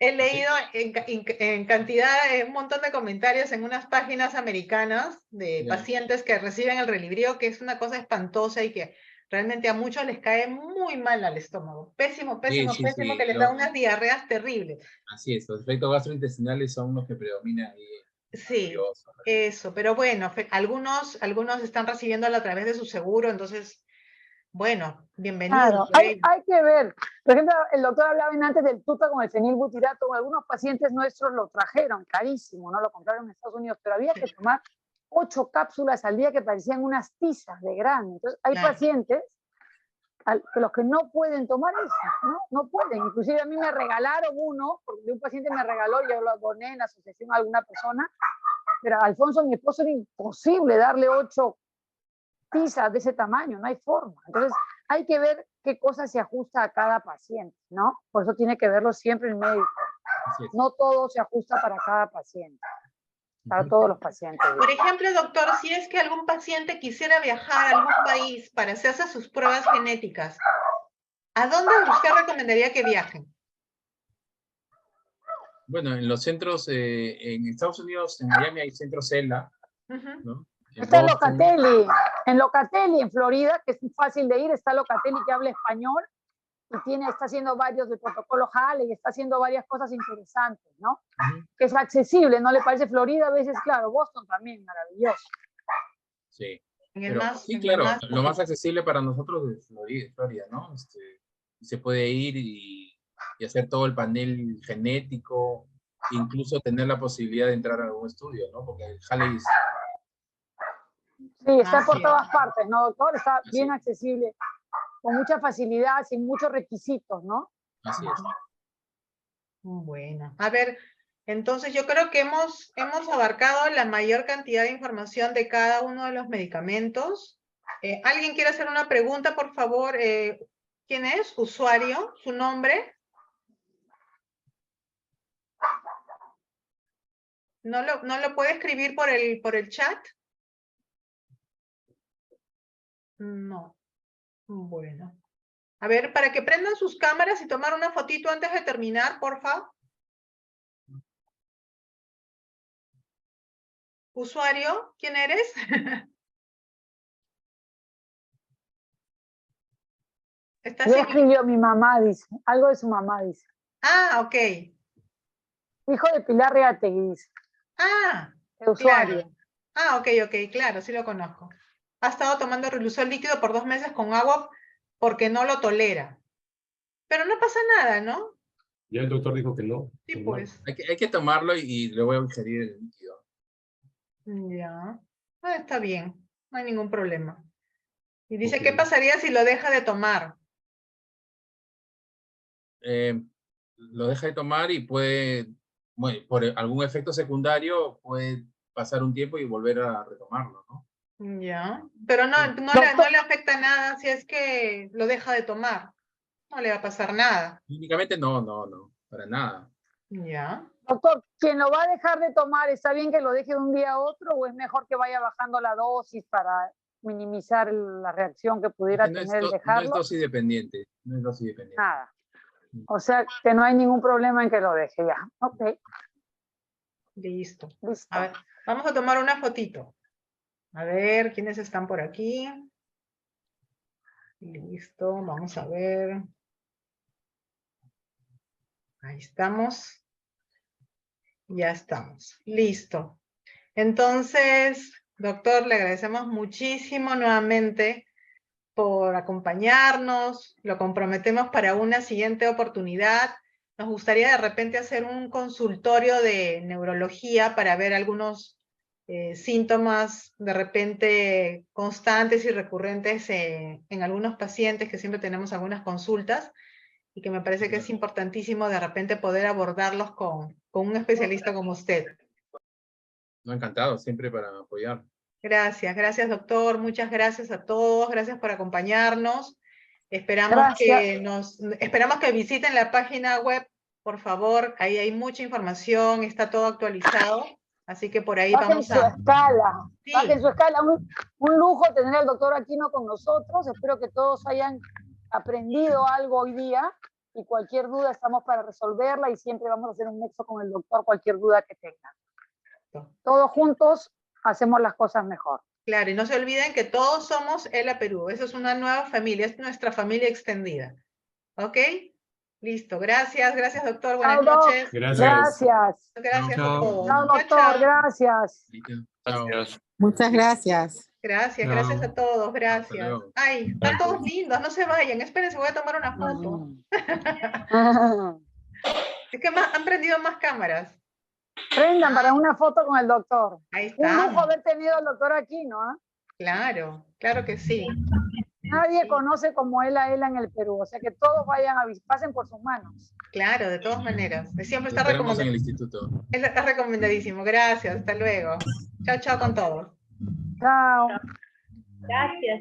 Speaker 2: He leído en cantidad, un montón de comentarios en unas páginas americanas de pacientes que reciben el Relibrio, que es una cosa espantosa y que realmente a muchos les cae muy mal al estómago. Pésimo, pésimo,
Speaker 1: Sí,
Speaker 2: pésimo, que les da unas diarreas terribles.
Speaker 1: Así es, los efectos gastrointestinales son los que predominan ahí.
Speaker 2: Sí, eso, pero bueno, algunos están recibiéndolo a través de su seguro, entonces, bueno, bienvenido.
Speaker 3: Claro, hay que ver. Por ejemplo, el doctor hablaba antes del tuta con el fenilbutirato. Algunos pacientes nuestros lo trajeron carísimo, no lo compraron en Estados Unidos, pero había que tomar 8 cápsulas al día que parecían unas tizas de grano. Entonces, hay pacientes que los que no pueden tomar eso, ¿no? No pueden. Inclusive a mí me regalaron uno, porque un paciente me regaló, yo lo aboné en asociación a alguna persona, pero a Alfonso, mi esposo, era imposible darle 8 tizas de ese tamaño, no hay forma. Entonces, hay que ver qué cosa se ajusta a cada paciente, ¿no? Por eso tiene que verlo siempre el médico. No todo se ajusta para cada paciente, para todos los pacientes.
Speaker 2: Por ejemplo, doctor, si es que algún paciente quisiera viajar a algún país para hacerse sus pruebas genéticas, ¿a dónde usted recomendaría que viajen?
Speaker 1: Bueno, en los centros, en Estados Unidos, en Miami hay centros CELA, ¿no?
Speaker 3: Está en Locatelli, en Florida, que es fácil de ir, está Locatelli que habla español y está haciendo varios del protocolo Hale y está haciendo varias cosas interesantes, ¿no? Que es accesible, ¿no le parece? Florida a veces, claro, Boston también, maravilloso.
Speaker 1: Sí, sí, claro, lo más accesible para nosotros es Florida, ¿no? Se puede ir y hacer todo el panel genético, incluso tener la posibilidad de entrar a algún estudio, ¿no? Porque el Hale
Speaker 3: Sí, está por todas partes, ¿no, doctor? Está bien accesible, con mucha facilidad, sin muchos requisitos, ¿no?
Speaker 1: Así es.
Speaker 2: Bueno, a ver, entonces yo creo que hemos abarcado la mayor cantidad de información de cada uno de los medicamentos. ¿Alguien quiere hacer una pregunta, por favor? ¿Quién es? ¿Usuario? ¿Su nombre? ¿No lo puede escribir por el chat? No. Bueno. A ver, para que prendan sus cámaras y tomar una fotito antes de terminar, por favor. Usuario, ¿quién eres?
Speaker 3: Yo escribió mi mamá, dice. Algo de su mamá, dice.
Speaker 2: Ah, ok.
Speaker 3: Hijo de Pilar Reategui, dice.
Speaker 2: Ah,
Speaker 3: el usuario.
Speaker 2: Claro. Ah, ok, claro, sí lo conozco. Ha estado tomando Riluzol líquido por 2 meses con agua porque no lo tolera. Pero no pasa nada, ¿no?
Speaker 4: Ya el doctor dijo que no.
Speaker 2: Sí,
Speaker 4: que no.
Speaker 2: pues.
Speaker 1: Hay que tomarlo y luego ingerir el líquido.
Speaker 2: Ya. Ah, está bien. No hay ningún problema. Y dice,
Speaker 4: Ok.
Speaker 2: ¿qué pasaría si lo deja de tomar?
Speaker 1: Lo deja de tomar y puede, bueno, por algún efecto secundario, puede pasar un tiempo y volver a retomarlo, ¿no?
Speaker 2: Ya. Pero no
Speaker 3: Doctor,
Speaker 2: le afecta nada si es que lo deja de tomar. No le va a pasar nada.
Speaker 1: Clínicamente no, para nada.
Speaker 2: Ya.
Speaker 3: doctor, quien lo va a dejar de tomar, ¿está bien que lo deje de un día a otro o es mejor que vaya bajando la dosis para minimizar la reacción que pudiera
Speaker 1: No es,
Speaker 3: tener el
Speaker 1: no es
Speaker 3: dejarlo?
Speaker 1: dosis dependiente, no es dosis dependiente.
Speaker 3: Nada. O sea, que no hay ningún problema en que lo deje ya. Ok,
Speaker 2: Listo.
Speaker 3: listo.
Speaker 2: A ver, vamos a tomar una fotito. A ver, ¿quiénes están por aquí? Listo, vamos a ver. Ahí estamos. Ya estamos. Listo. Entonces, doctor, le agradecemos muchísimo nuevamente por acompañarnos. Lo comprometemos para una siguiente oportunidad. Nos gustaría de repente hacer un consultorio de neurología para ver algunos síntomas de repente constantes y recurrentes en algunos pacientes que siempre tenemos algunas consultas y que me parece que es importantísimo de repente poder abordarlos con un especialista como usted.
Speaker 1: No, encantado, siempre para apoyar.
Speaker 2: Gracias, gracias doctor, muchas gracias a todos, gracias por acompañarnos. Esperamos que visiten la página web, por favor, ahí hay mucha información, está todo actualizado, así que por ahí
Speaker 3: Bajen su escala,
Speaker 2: Sí.
Speaker 3: bajen su escala. Un lujo tener al doctor Aquino con nosotros. Espero que todos hayan aprendido algo hoy día y cualquier duda estamos para resolverla y siempre vamos a hacer un nexo con el doctor, cualquier duda que tengan. Todos juntos hacemos las cosas mejor.
Speaker 2: Claro, y no se olviden que todos somos ELA Perú, eso es una nueva familia, es nuestra familia extendida. ¿Ok? Listo, gracias, gracias doctor, buenas noches.
Speaker 4: Gracias.
Speaker 3: Gracias.
Speaker 2: Gracias a
Speaker 4: Chao.
Speaker 2: todos.
Speaker 3: Chao, doctor,
Speaker 2: chao.
Speaker 3: gracias.
Speaker 1: Chao.
Speaker 5: Muchas gracias.
Speaker 2: Gracias,
Speaker 4: Chao.
Speaker 2: gracias a todos,
Speaker 1: Hasta
Speaker 2: gracias.
Speaker 1: luego.
Speaker 2: Ay, están todos lindos, no se vayan, espérense, voy a tomar una foto. Es que han prendido más cámaras.
Speaker 3: Prendan para una foto con el doctor.
Speaker 2: Ahí
Speaker 3: Un
Speaker 2: está.
Speaker 3: lujo haber tenido al doctor Aquino, ¿ah?
Speaker 2: Claro, claro que sí.
Speaker 3: Nadie conoce como él a Ela en el Perú, o sea que todos vayan pasen por sus manos.
Speaker 2: Claro, de todas maneras. Siempre
Speaker 1: Te
Speaker 2: está
Speaker 1: esperamos en el instituto.
Speaker 2: Está recomendadísimo. Gracias, hasta luego. Chao, chao con todos.
Speaker 3: Chao.
Speaker 6: Gracias.